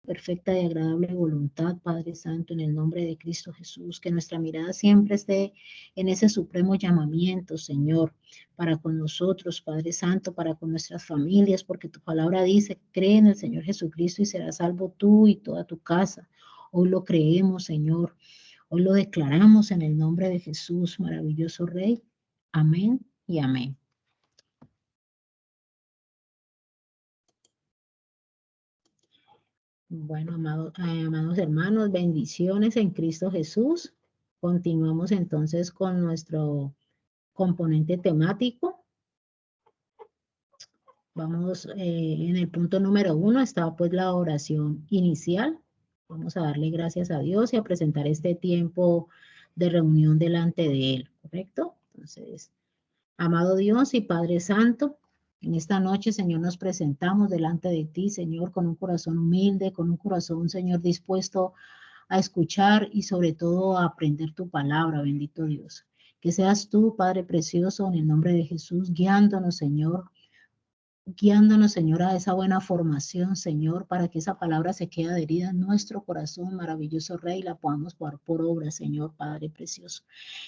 perfecta y agradable voluntad, Padre Santo, en el nombre de Cristo Jesús, que nuestra mirada siempre esté en ese supremo llamamiento, Señor, para con nosotros, Padre Santo, para con nuestras familias, porque tu palabra dice, cree en el Señor Jesucristo y serás salvo tú y toda tu casa. Hoy lo creemos, Señor. Hoy lo declaramos en el nombre de Jesús, maravilloso Rey. Amén y amén. Bueno, amados hermanos, bendiciones en Cristo Jesús. Continuamos entonces con nuestro componente temático. Vamos, en el punto número 1 está pues la oración inicial. Vamos a darle gracias a Dios y a presentar este tiempo de reunión delante de Él, ¿correcto? Entonces, amado Dios y Padre Santo, en esta noche, Señor, nos presentamos delante de ti, Señor, con un corazón humilde, con un corazón, Señor, dispuesto a escuchar y sobre todo a aprender tu palabra, bendito Dios. Que seas tú, Padre precioso, en el nombre de Jesús, guiándonos, Señor, a esa buena formación, Señor, para que esa palabra se quede adherida en nuestro corazón, maravilloso Rey, y la podamos poner por obra, Señor, Padre precioso.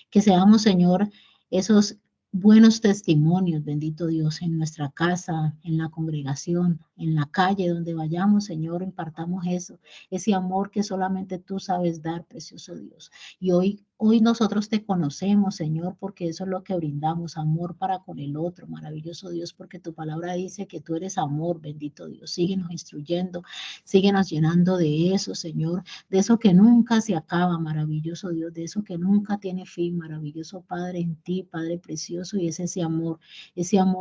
Que seamos, Señor, esos buenos testimonios, bendito Dios, en nuestra casa, en la congregación, en la calle, donde vayamos, Señor, impartamos eso, ese amor que solamente tú sabes dar, precioso Dios. Y hoy nosotros te conocemos, Señor, porque eso es lo que brindamos, amor para con el otro, maravilloso Dios, porque tu palabra dice que tú eres amor, bendito Dios. Síguenos instruyendo, síguenos llenando de eso, Señor, de eso que nunca se acaba, maravilloso Dios, de eso que nunca tiene fin, maravilloso Padre, en ti, Padre precioso, y es ese amor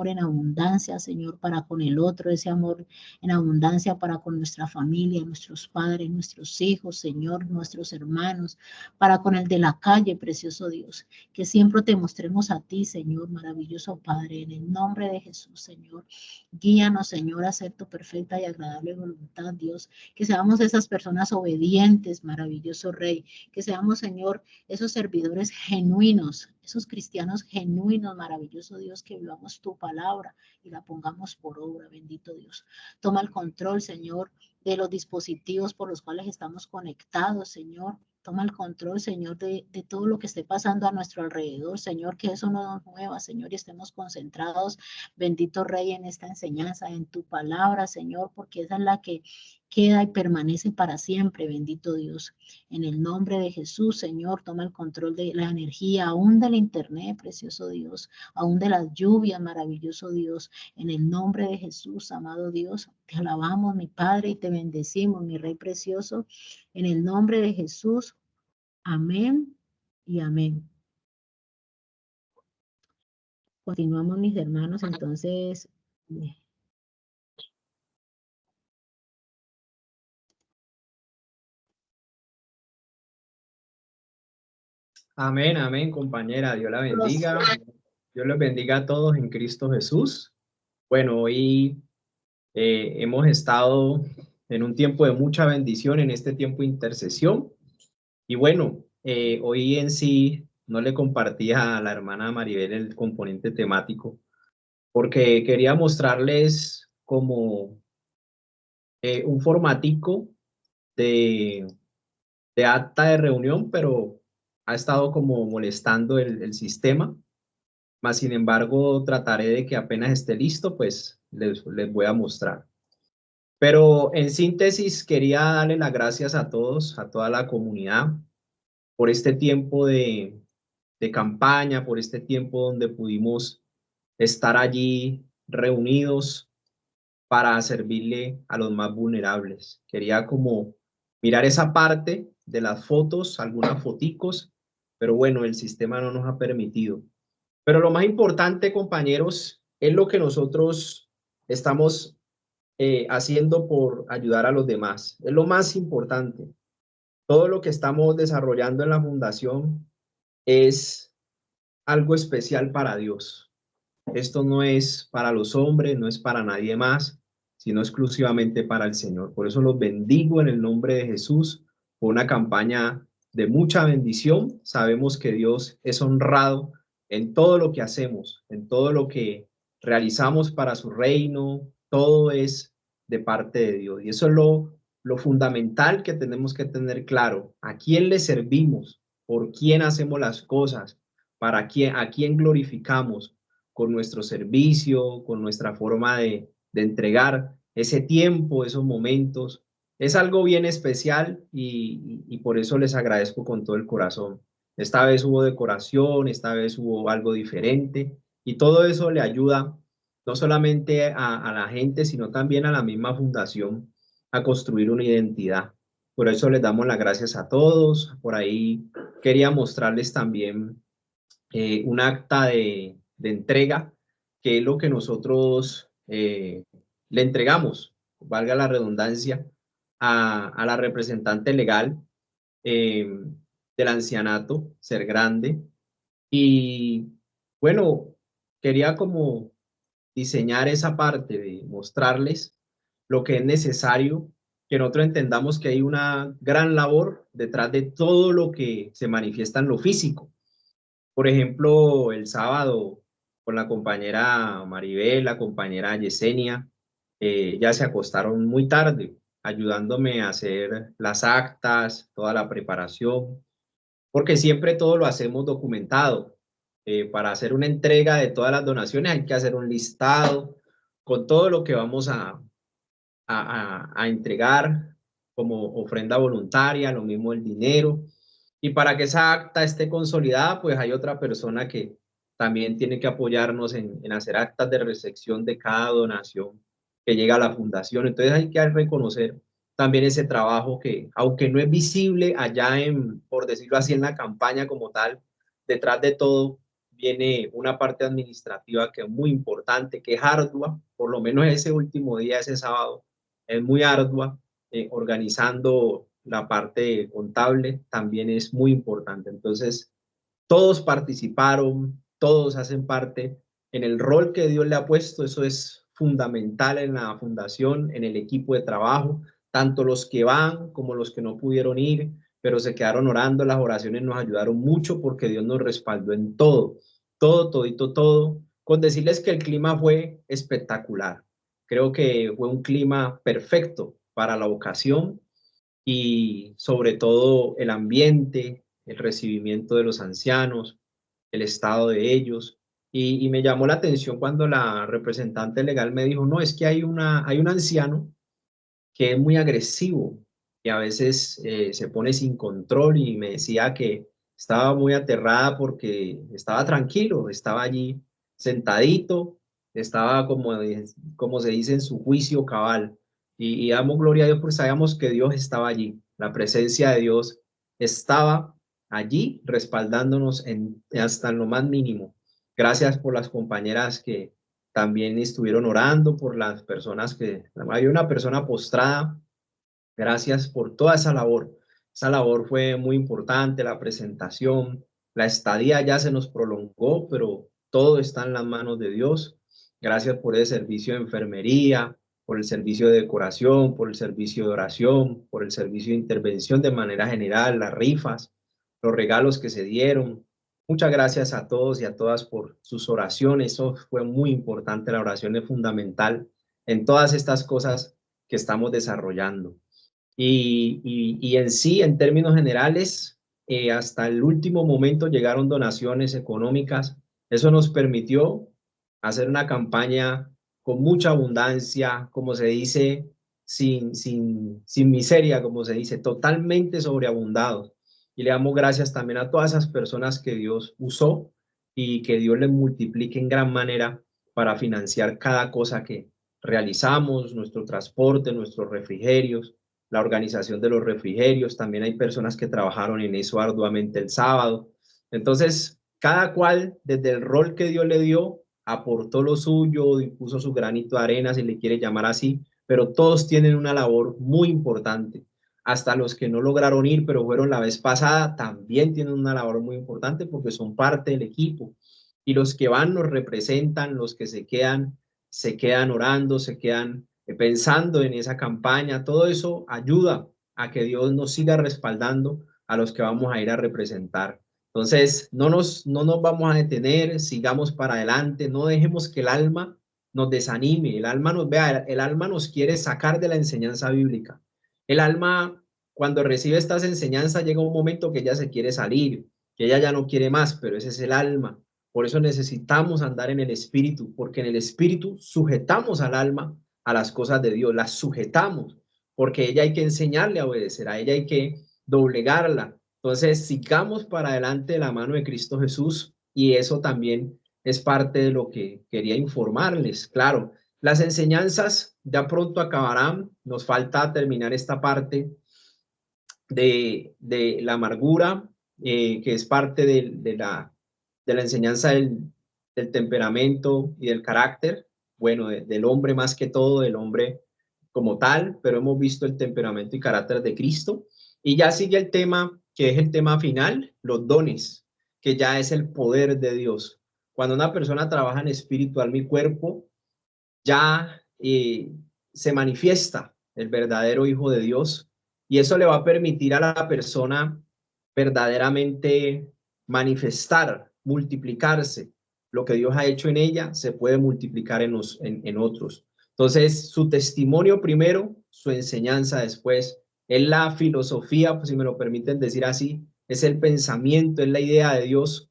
en abundancia, Señor, para con el otro, ese amor en abundancia para con nuestra familia, nuestros padres, nuestros hijos, Señor, nuestros hermanos, para con el de la calle, precioso Dios, que siempre te mostremos a ti, Señor, maravilloso Padre, en el nombre de Jesús, Señor. Guíanos, Señor, a hacer tu perfecta y agradable voluntad, Dios, que seamos esas personas obedientes, maravilloso Rey, que seamos, Señor, esos servidores genuinos, esos cristianos genuinos, maravilloso Dios, que vivamos tu palabra y la pongamos por obra, bendito Dios. Toma el control, Señor, de los dispositivos por los cuales estamos conectados, Señor. Toma el control, Señor, de todo lo que esté pasando a nuestro alrededor, Señor, que eso no nos mueva, Señor, y estemos concentrados, bendito Rey, en esta enseñanza, en tu palabra, Señor, porque esa es la que queda y permanece para siempre, bendito Dios. En el nombre de Jesús, Señor, toma el control de la energía, aún del internet, precioso Dios, aún de las lluvias, maravilloso Dios. En el nombre de Jesús, amado Dios, te alabamos, mi Padre, y te bendecimos, mi Rey precioso. En el nombre de Jesús, amén y amén. Continuamos, mis hermanos, entonces. Amén, amén, compañera. Dios la bendiga. Dios los bendiga a todos en Cristo Jesús. Bueno, hoy hemos estado en un tiempo de mucha bendición, en este tiempo de intercesión. Y bueno, hoy en sí no le compartía a la hermana Maribel el componente temático, porque quería mostrarles como un formatico de, de acta de reunión, pero ha estado como molestando el sistema. Mas, sin embargo, trataré de que apenas esté listo, pues les voy a mostrar. Pero en síntesis, quería darle las gracias a todos, a toda la comunidad, por este tiempo de campaña, por este tiempo donde pudimos estar allí reunidos para servirle a los más vulnerables. Quería como mirar esa parte de las fotos, algunas foticos, pero bueno, el sistema no nos ha permitido. Pero lo más importante, compañeros, es lo que nosotros estamos haciendo por ayudar a los demás. Es lo más importante. Todo lo que estamos desarrollando en la fundación es algo especial para Dios. Esto no es para los hombres, no es para nadie más, sino exclusivamente para el Señor. Por eso los bendigo en el nombre de Jesús por una campaña de mucha bendición. Sabemos que Dios es honrado en todo lo que hacemos, en todo lo que realizamos para su reino. Todo es de parte de Dios. Y eso es lo fundamental que tenemos que tener claro, a quién le servimos, por quién hacemos las cosas, para quién, a quién glorificamos con nuestro servicio, con nuestra forma de entregar ese tiempo, esos momentos. Es algo bien especial y por eso les agradezco con todo el corazón. Esta vez hubo decoración, esta vez hubo algo diferente y todo eso le ayuda no solamente a la gente, sino también a la misma fundación a construir una identidad. Por eso les damos las gracias a todos. Por ahí quería mostrarles también un acta de entrega, que es lo que nosotros le entregamos, valga la redundancia, a la representante legal eh, del ancianato, Ser Grande. Y bueno, quería como diseñar esa parte de mostrarles lo que es necesario, que nosotros entendamos que hay una gran labor detrás de todo lo que se manifiesta en lo físico. Por ejemplo, el sábado con la compañera Maribel, la compañera Yesenia, ya se acostaron muy tarde, ayudándome a hacer las actas, toda la preparación, porque siempre todo lo hacemos documentado. Para hacer una entrega de todas las donaciones hay que hacer un listado con todo lo que vamos a entregar como ofrenda voluntaria, lo mismo el dinero. Y para que esa acta esté consolidada, pues hay otra persona que también tiene que apoyarnos en hacer actas de recepción de cada donación que llega a la fundación. Entonces hay que reconocer también ese trabajo que, aunque no es visible allá en, por decirlo así, en la campaña como tal, detrás de todo viene una parte administrativa que es muy importante, que es ardua, por lo menos ese último día, ese sábado, es muy ardua, organizando la parte contable también es muy importante. Entonces, todos participaron, todos hacen parte en el rol que Dios le ha puesto, eso es fundamental en la fundación, en el equipo de trabajo, tanto los que van como los que no pudieron ir, pero se quedaron orando, las oraciones nos ayudaron mucho porque Dios nos respaldó en todo, todo, todito, todo, con decirles que el clima fue espectacular. Creo que fue un clima perfecto para la ocasión y sobre todo el ambiente, el recibimiento de los ancianos, el estado de ellos. Y me llamó la atención cuando la representante legal me dijo, no, es que hay un anciano que es muy agresivo y a veces se pone sin control y me decía que estaba muy aterrada porque estaba tranquilo, estaba allí sentadito, estaba como se dice en su juicio cabal. Y damos gloria a Dios porque sabíamos que Dios estaba allí, la presencia de Dios estaba allí respaldándonos hasta en lo más mínimo. Gracias por las compañeras que también estuvieron orando por las personas que, había una persona postrada. Gracias por toda esa labor. Esa labor fue muy importante, la presentación, la estadía ya se nos prolongó, pero todo está en las manos de Dios. Gracias por el servicio de enfermería, por el servicio de decoración, por el servicio de oración, por el servicio de intervención de manera general, las rifas, los regalos que se dieron. Muchas gracias a todos y a todas por sus oraciones. Eso fue muy importante. La oración es fundamental en todas estas cosas que estamos desarrollando. Y en sí, en términos generales, hasta el último momento llegaron donaciones económicas. Eso nos permitió hacer una campaña con mucha abundancia, como se dice, sin miseria, como se dice, totalmente sobreabundados. Y le damos gracias también a todas esas personas que Dios usó y que Dios les multiplique en gran manera para financiar cada cosa que realizamos, nuestro transporte, nuestros refrigerios, la organización de los refrigerios. También hay personas que trabajaron en eso arduamente el sábado. Entonces, cada cual, desde el rol que Dios le dio, aportó lo suyo y puso su granito de arena, si le quiere llamar así, pero todos tienen una labor muy importante. Hasta los que no lograron ir, pero fueron la vez pasada, también tienen una labor muy importante porque son parte del equipo. Y los que van nos representan, los que se quedan orando, se quedan pensando en esa campaña. Todo eso ayuda a que Dios nos siga respaldando a los que vamos a ir a representar. Entonces, no nos vamos a detener, sigamos para adelante, no dejemos que el alma nos desanime, el alma nos vea, el alma nos quiere sacar de la enseñanza bíblica. El alma, cuando recibe estas enseñanzas, llega un momento que ella se quiere salir, que ella ya no quiere más, pero ese es el alma. Por eso necesitamos andar en el espíritu, porque en el espíritu sujetamos al alma a las cosas de Dios, las sujetamos, porque ella hay que enseñarle a obedecer, a ella hay que doblegarla. Entonces, sigamos para adelante de la mano de Cristo Jesús, y eso también es parte de lo que quería informarles. Claro, las enseñanzas ya pronto acabarán, nos falta terminar esta parte de la amargura, que es parte de la enseñanza del temperamento y del carácter, bueno, del hombre más que todo, del hombre como tal, pero hemos visto el temperamento y carácter de Cristo. Y ya sigue el tema, que es el tema final, los dones, que ya es el poder de Dios. Cuando una persona trabaja en espíritu, alma y cuerpo, ya se manifiesta el verdadero Hijo de Dios, y eso le va a permitir a la persona verdaderamente manifestar, multiplicarse. Lo que Dios ha hecho en ella se puede multiplicar en otros. Entonces, su testimonio primero, su enseñanza después, es la filosofía, pues, si me lo permiten decir así, es el pensamiento, es la idea de Dios,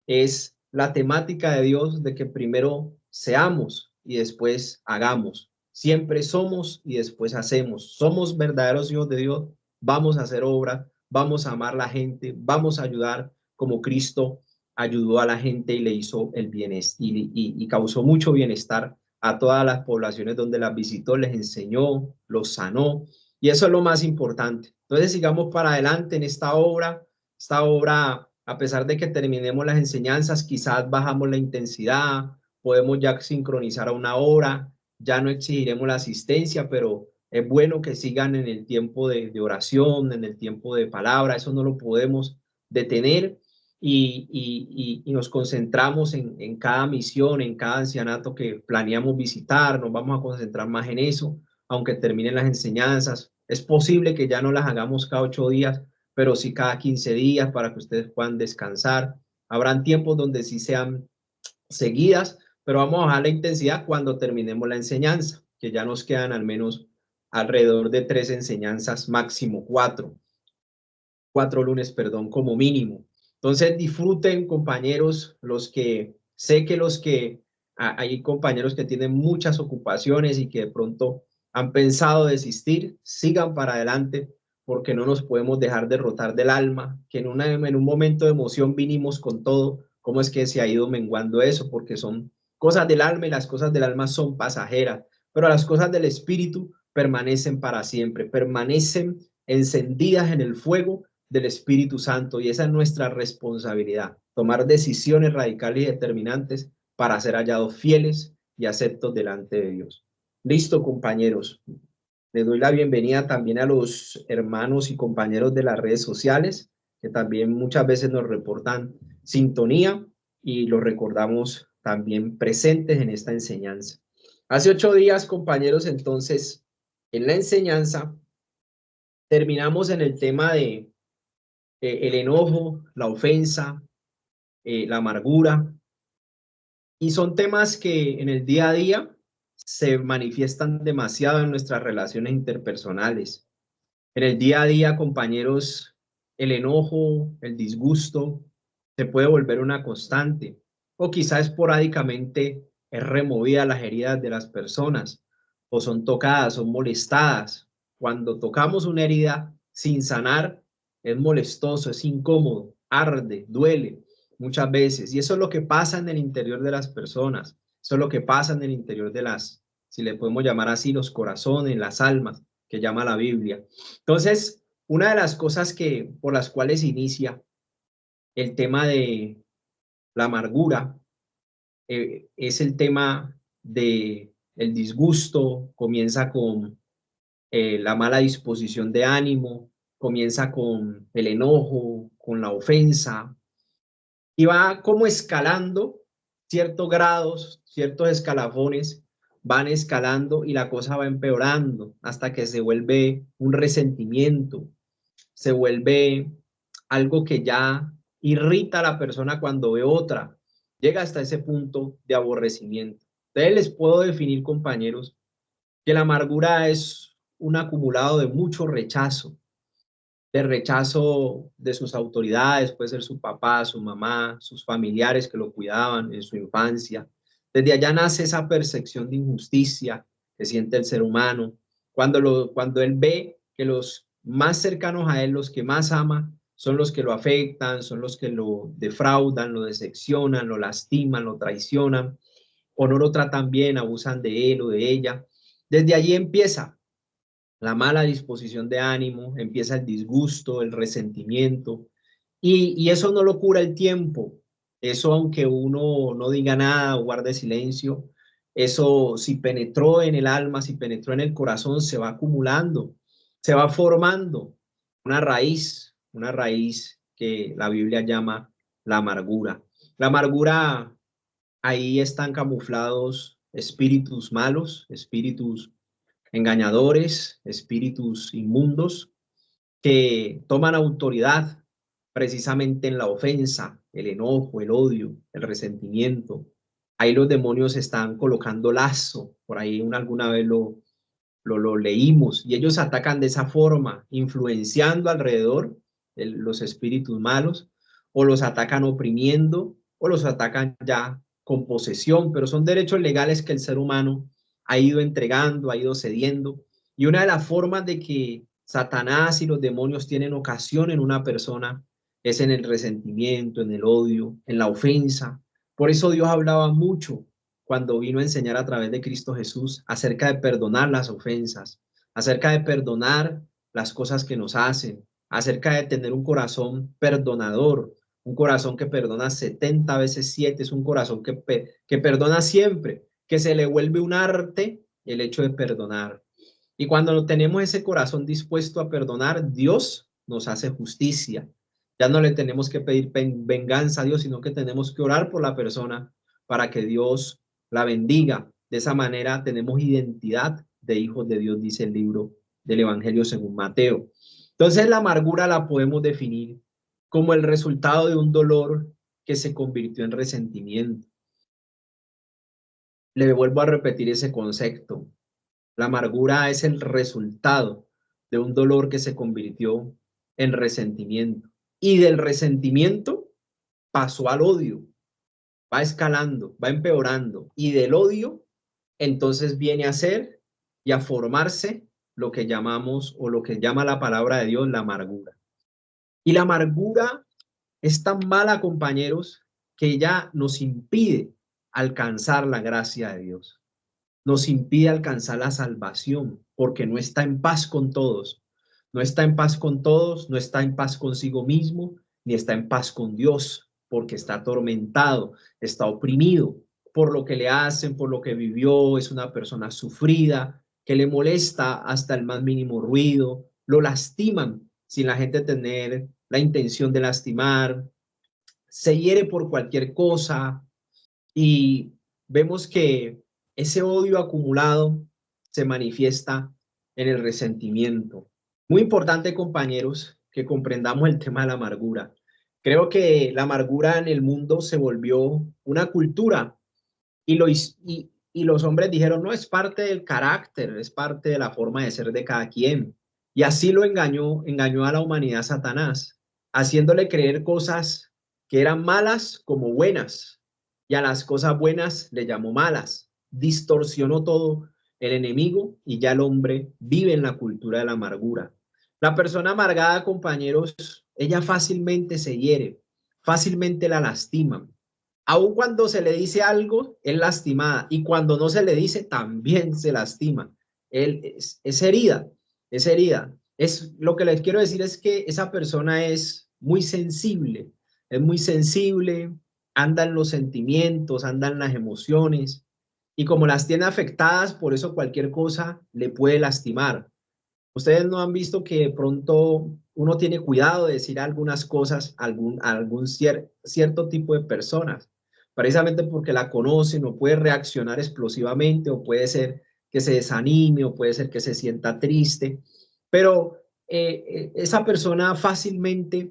es la temática de Dios de que primero seamos y después hagamos. Siempre somos y después hacemos. Somos verdaderos hijos de Dios, vamos a hacer obra, vamos a amar a la gente, vamos a ayudar como Cristo ayudó a la gente y le hizo el bienestar y causó mucho bienestar a todas las poblaciones donde las visitó, les enseñó, los sanó, y eso es lo más importante. Entonces sigamos para adelante en esta obra, a pesar de que terminemos las enseñanzas, quizás bajamos la intensidad, podemos ya sincronizar a una hora, ya no exigiremos la asistencia, pero es bueno que sigan en el tiempo de oración, en el tiempo de palabra, eso no lo podemos detener, y nos concentramos en cada misión, en cada ancianato que planeamos visitar, nos vamos a concentrar más en eso, aunque terminen las enseñanzas. Es posible que ya no las hagamos cada 8 días, pero sí cada 15 días para que ustedes puedan descansar. Habrán tiempos donde sí sean seguidas, pero vamos a bajar la intensidad cuando terminemos la enseñanza, que ya nos quedan al menos alrededor de 3 enseñanzas, máximo 4 lunes, perdón, como mínimo. Entonces disfruten, compañeros, sé que hay compañeros que tienen muchas ocupaciones y que de pronto han pensado desistir, sigan para adelante, porque no nos podemos dejar derrotar del alma, que en un momento de emoción vinimos con todo. ¿Cómo es que se ha ido menguando eso? Porque son cosas del alma, y las cosas del alma son pasajeras, pero las cosas del espíritu permanecen para siempre, permanecen encendidas en el fuego del Espíritu Santo, y esa es nuestra responsabilidad, tomar decisiones radicales y determinantes para ser hallados fieles y aceptos delante de Dios. Listo, compañeros. Les doy la bienvenida también a los hermanos y compañeros de las redes sociales, que también muchas veces nos reportan sintonía, y los recordamos también presentes en esta enseñanza. Hace 8 días, compañeros, entonces, en la enseñanza, terminamos en el tema de el enojo, la ofensa, la amargura, y son temas que en el día a día se manifiestan demasiado en nuestras relaciones interpersonales. En el día a día, compañeros, el enojo, el disgusto se puede volver una constante, o quizá esporádicamente es removida las heridas de las personas, o son tocadas, son molestadas. Cuando tocamos una herida sin sanar, es molestoso, es incómodo, arde, duele muchas veces. Y eso es lo que pasa en el interior de las personas. Eso es lo que pasa en el interior de si le podemos llamar así, los corazones, las almas, que llama la Biblia. Entonces, una de las cosas por las cuales inicia el tema de la amargura, es el tema de el disgusto. Comienza con la mala disposición de ánimo, comienza con el enojo, con la ofensa, y va como escalando ciertos grados, ciertos escalafones, van escalando, y la cosa va empeorando hasta que se vuelve un resentimiento, se vuelve algo que ya irrita a la persona cuando ve otra, llega hasta ese punto de aborrecimiento. Entonces les puedo definir, compañeros, que la amargura es un acumulado de mucho rechazo, de rechazo de sus autoridades, puede ser su papá, su mamá, sus familiares que lo cuidaban en su infancia. Desde allá nace esa percepción de injusticia que siente el ser humano. Cuando él ve que los más cercanos a él, los que más ama, son los que lo afectan, son los que lo defraudan, lo decepcionan, lo lastiman, lo traicionan, o no lo tratan bien, abusan de él o de ella. Desde allí empieza la mala disposición de ánimo, empieza el disgusto, el resentimiento, y eso no lo cura el tiempo. Eso, aunque uno no diga nada o guarde silencio, eso si penetró en el alma, si penetró en el corazón, se va acumulando, se va formando una raíz que la Biblia llama la amargura. La amargura, ahí están camuflados espíritus malos, espíritus engañadores, espíritus inmundos que toman autoridad precisamente en la ofensa, el enojo, el odio, el resentimiento. Ahí los demonios están colocando lazo, por ahí alguna vez lo leímos, y ellos atacan de esa forma, influenciando alrededor los espíritus malos, o los atacan oprimiendo, o los atacan ya con posesión, pero son derechos legales que el ser humano ha ido entregando, ha ido cediendo, y una de las formas de que Satanás y los demonios tienen ocasión en una persona es en el resentimiento, en el odio, en la ofensa. Por eso Dios hablaba mucho cuando vino a enseñar a través de Cristo Jesús acerca de perdonar las ofensas, acerca de perdonar las cosas que nos hacen, acerca de tener un corazón perdonador, un corazón que perdona 70 veces 7, es un corazón que perdona siempre, que se le vuelve un arte el hecho de perdonar. Y cuando tenemos ese corazón dispuesto a perdonar, Dios nos hace justicia. Ya no le tenemos que pedir venganza a Dios, sino que tenemos que orar por la persona para que Dios la bendiga. De esa manera tenemos identidad de hijos de Dios, dice el libro del Evangelio según Mateo. Entonces la amargura la podemos definir como el resultado de un dolor que se convirtió en resentimiento. Le vuelvo a repetir ese concepto. La amargura es el resultado de un dolor que se convirtió en resentimiento. Y del resentimiento pasó al odio, va escalando, va empeorando. Y del odio, entonces viene a ser y a formarse lo que llamamos o lo que llama la palabra de Dios la amargura. Y la amargura es tan mala, compañeros, que ella nos impide alcanzar la gracia de Dios. Nos impide alcanzar la salvación porque no está en paz con todos. No está en paz con todos, no está en paz consigo mismo, ni está en paz con Dios porque está atormentado, está oprimido por lo que le hacen, por lo que vivió, es una persona sufrida, que le molesta hasta el más mínimo ruido, lo lastiman sin la gente tener la intención de lastimar, se hiere por cualquier cosa y vemos que ese odio acumulado se manifiesta en el resentimiento. Muy importante, compañeros, que comprendamos el tema de la amargura. Creo que la amargura en el mundo se volvió una cultura y los hombres dijeron, no, es parte del carácter, es parte de la forma de ser de cada quien. Y así lo engañó a la humanidad Satanás, haciéndole creer cosas que eran malas como buenas, y a las cosas buenas le llamó malas. Distorsionó todo el enemigo y ya el hombre vive en la cultura de la amargura. La persona amargada, compañeros, ella fácilmente se hiere, fácilmente la lastiman. Aun cuando se le dice algo, es lastimada. Y cuando no se le dice, también se lastima. Él es herida, es herida. Lo que les quiero decir es que esa persona es muy sensible, anda en los sentimientos, anda en las emociones. Y como las tiene afectadas, por eso cualquier cosa le puede lastimar. Ustedes no han visto que de pronto uno tiene cuidado de decir algunas cosas a algún cierto tipo de personas, precisamente porque la conocen o puede reaccionar explosivamente o puede ser que se desanime o puede ser que se sienta triste, pero esa persona fácilmente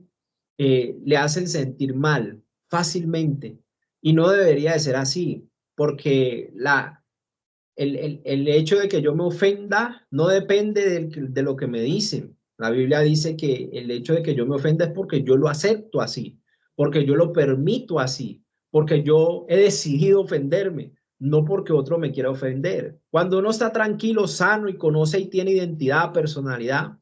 le hacen sentir mal, fácilmente, y no debería de ser así, porque el hecho de que yo me ofenda no depende de lo que me dicen. La Biblia dice que el hecho de que yo me ofenda es porque yo lo acepto así, porque yo lo permito así, porque yo he decidido ofenderme, no porque otro me quiera ofender. Cuando uno está tranquilo, sano y conoce y tiene identidad, personalidad,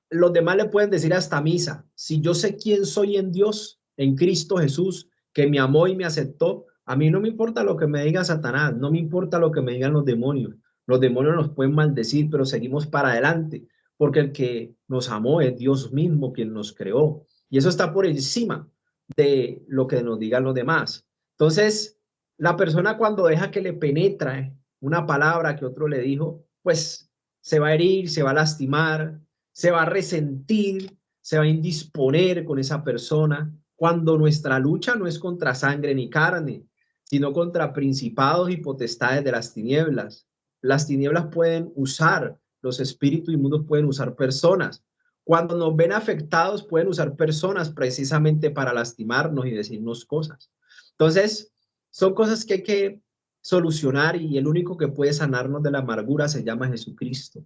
los demás le pueden decir hasta misa. Si yo sé quién soy en Dios, en Cristo Jesús, que me amó y me aceptó, a mí no me importa lo que me diga Satanás, no me importa lo que me digan los demonios. Los demonios nos pueden maldecir, pero seguimos para adelante, porque el que nos amó es Dios mismo quien nos creó. Y eso está por encima de lo que nos digan los demás. Entonces, la persona cuando deja que le penetre una palabra que otro le dijo, pues se va a herir, se va a lastimar, se va a resentir, se va a indisponer con esa persona, cuando nuestra lucha no es contra sangre ni carne, sino contra principados y potestades de las tinieblas. Las tinieblas pueden usar, los espíritus inmundos pueden usar personas. Cuando nos ven afectados, pueden usar personas precisamente para lastimarnos y decirnos cosas. Entonces, son cosas que hay que solucionar y el único que puede sanarnos de la amargura se llama Jesucristo.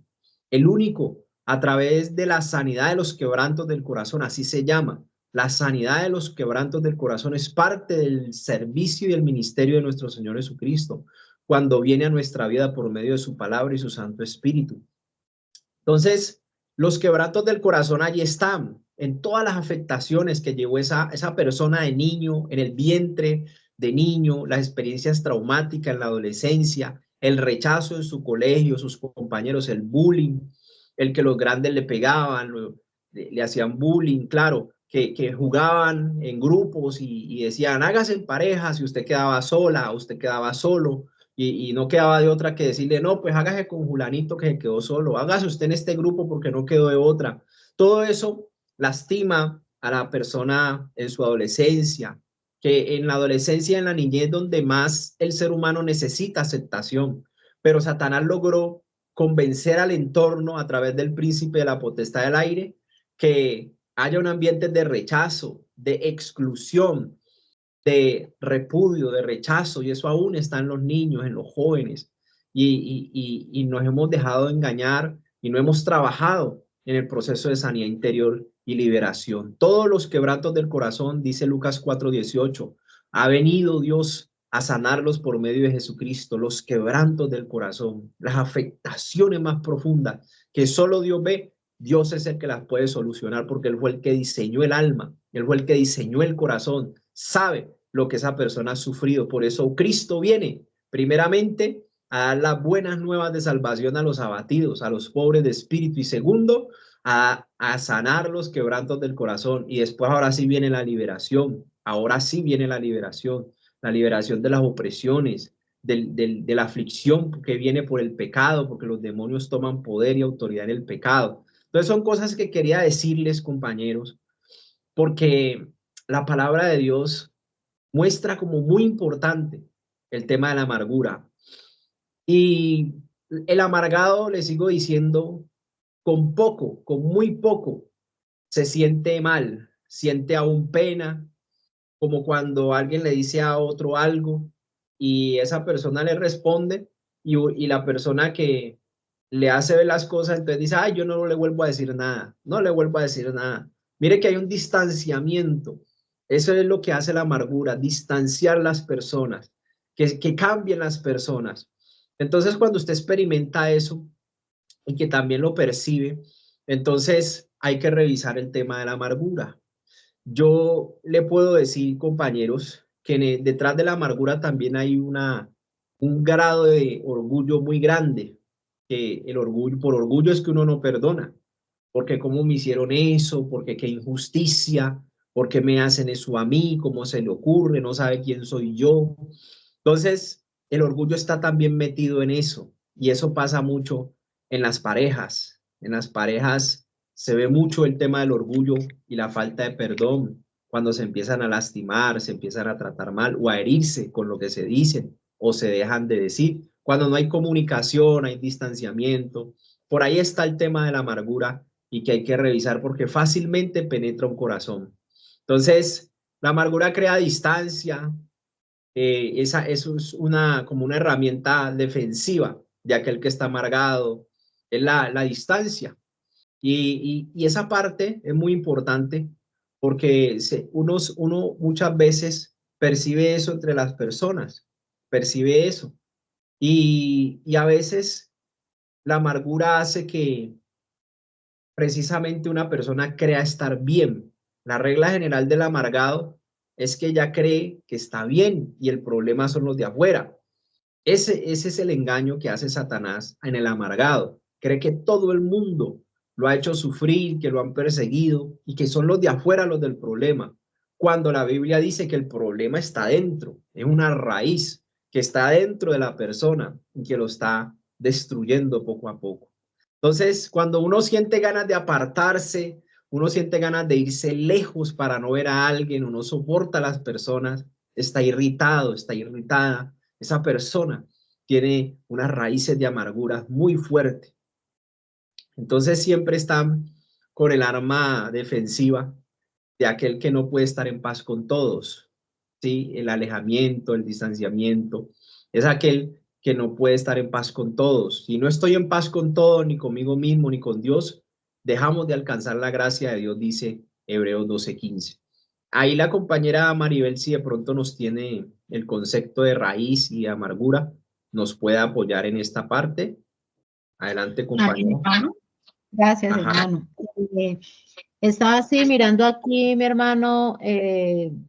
El único a través de la sanidad de los quebrantos del corazón, así se llama. La sanidad de los quebrantos del corazón es parte del servicio y el ministerio de nuestro Señor Jesucristo, cuando viene a nuestra vida por medio de su palabra y su Santo Espíritu. Entonces, los quebrantos del corazón allí están, en todas las afectaciones que llevó esa persona de niño, en el vientre de niño, las experiencias traumáticas en la adolescencia, el rechazo en su colegio, sus compañeros, el bullying, el que los grandes le pegaban, le hacían bullying, claro, que jugaban en grupos y decían, hágase en pareja, si usted quedaba sola, usted quedaba solo, y no quedaba de otra que decirle, no, pues hágase con Julanito que se quedó solo, hágase usted en este grupo porque no quedó de otra. Todo eso lastima a la persona en su adolescencia, que en la adolescencia, en la niñez, donde más el ser humano necesita aceptación. Pero Satanás logró convencer al entorno a través del príncipe de la potestad del aire que haya un ambiente de rechazo, de exclusión, de repudio, de rechazo, y eso aún está en los niños, en los jóvenes, y nos hemos dejado engañar y no hemos trabajado en el proceso de sanidad interior y liberación. Todos los quebrantos del corazón, dice Lucas 4:18, ha venido Dios a sanarlos por medio de Jesucristo, los quebrantos del corazón, las afectaciones más profundas que solo Dios ve. Dios es el que las puede solucionar porque Él fue el que diseñó el alma, Él fue el que diseñó el corazón, sabe lo que esa persona ha sufrido. Por eso Cristo viene primeramente a dar las buenas nuevas de salvación a los abatidos, a los pobres de espíritu, y segundo, a sanar los quebrantos del corazón. Y después ahora sí viene la liberación, ahora sí viene la liberación de las opresiones, de la aflicción que viene por el pecado, porque los demonios toman poder y autoridad en el pecado. Entonces son cosas que quería decirles, compañeros, porque la palabra de Dios muestra como muy importante el tema de la amargura. Y el amargado, le sigo diciendo, con poco, con muy poco, se siente mal, siente aún pena, como cuando alguien le dice a otro algo y esa persona le responde y la persona que le hace ver las cosas, entonces dice, ay, yo no le vuelvo a decir nada, no le vuelvo a decir nada. Mire que hay un distanciamiento. Eso es lo que hace la amargura, distanciar las personas, que cambien las personas. Entonces, cuando usted experimenta eso y que también lo percibe, entonces hay que revisar el tema de la amargura. Yo le puedo decir, compañeros, que detrás de la amargura también hay un grado de orgullo muy grande, que el orgullo, por orgullo es que uno no perdona, porque cómo me hicieron eso, porque qué injusticia, por qué me hacen eso a mí, cómo se le ocurre, no sabe quién soy yo. Entonces, el orgullo está también metido en eso, y eso pasa mucho en las parejas. En las parejas se ve mucho el tema del orgullo y la falta de perdón, cuando se empiezan a lastimar, se empiezan a tratar mal o a herirse con lo que se dicen o se dejan de decir, cuando no hay comunicación, hay distanciamiento. Por ahí está el tema de la amargura y que hay que revisar porque fácilmente penetra un corazón. Entonces, la amargura crea distancia, eso es como una herramienta defensiva de aquel que está amargado, es la distancia. Y esa parte es muy importante porque uno muchas veces percibe eso entre las personas, percibe eso. Y a veces la amargura hace que precisamente una persona crea estar bien. La regla general del amargado es que ella cree que está bien y el problema son los de afuera. Ese es el engaño que hace Satanás en el amargado. Cree que todo el mundo lo ha hecho sufrir, que lo han perseguido y que son los de afuera los del problema. Cuando la Biblia dice que el problema está dentro, es una raíz que está dentro de la persona y que lo está destruyendo poco a poco. Entonces, cuando uno siente ganas de apartarse, uno siente ganas de irse lejos para no ver a alguien, uno soporta a las personas, está irritado, está irritada, esa persona tiene unas raíces de amargura muy fuertes. Entonces siempre están con el arma defensiva de aquel que no puede estar en paz con todos, ¿sí? El alejamiento, el distanciamiento, es aquel que no puede estar en paz con todos. Si no estoy en paz con todos, ni conmigo mismo, ni con Dios, dejamos de alcanzar la gracia de Dios, dice Hebreos 12:15. Ahí la compañera Maribel, si de pronto nos tiene el concepto de raíz y de amargura, nos puede apoyar en esta parte. Adelante, compañera. Gracias, Ajá. hermano. Estaba así mirando aquí, mi hermano, en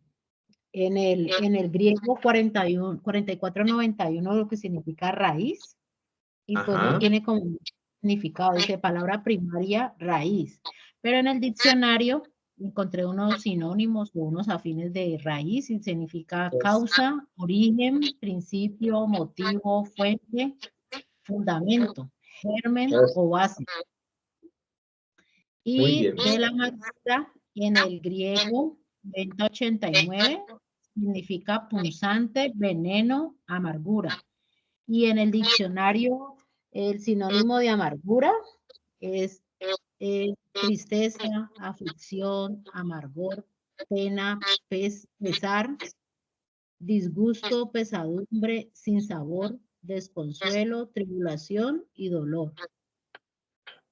el griego 4491, lo que significa raíz, y pues no Ajá. tiene como un significado, dice palabra primaria, raíz. Pero en el diccionario encontré unos sinónimos o unos afines de raíz y significa causa, origen, principio, motivo, fuente, fundamento, germen o base. Muy Y bien. de la amargura en el griego 2089 significa punzante, veneno, amargura. Y en el diccionario el sinónimo de amargura es tristeza, aflicción, amargor, pena, pesar, disgusto, pesadumbre, sinsabor, desconsuelo, tribulación y dolor.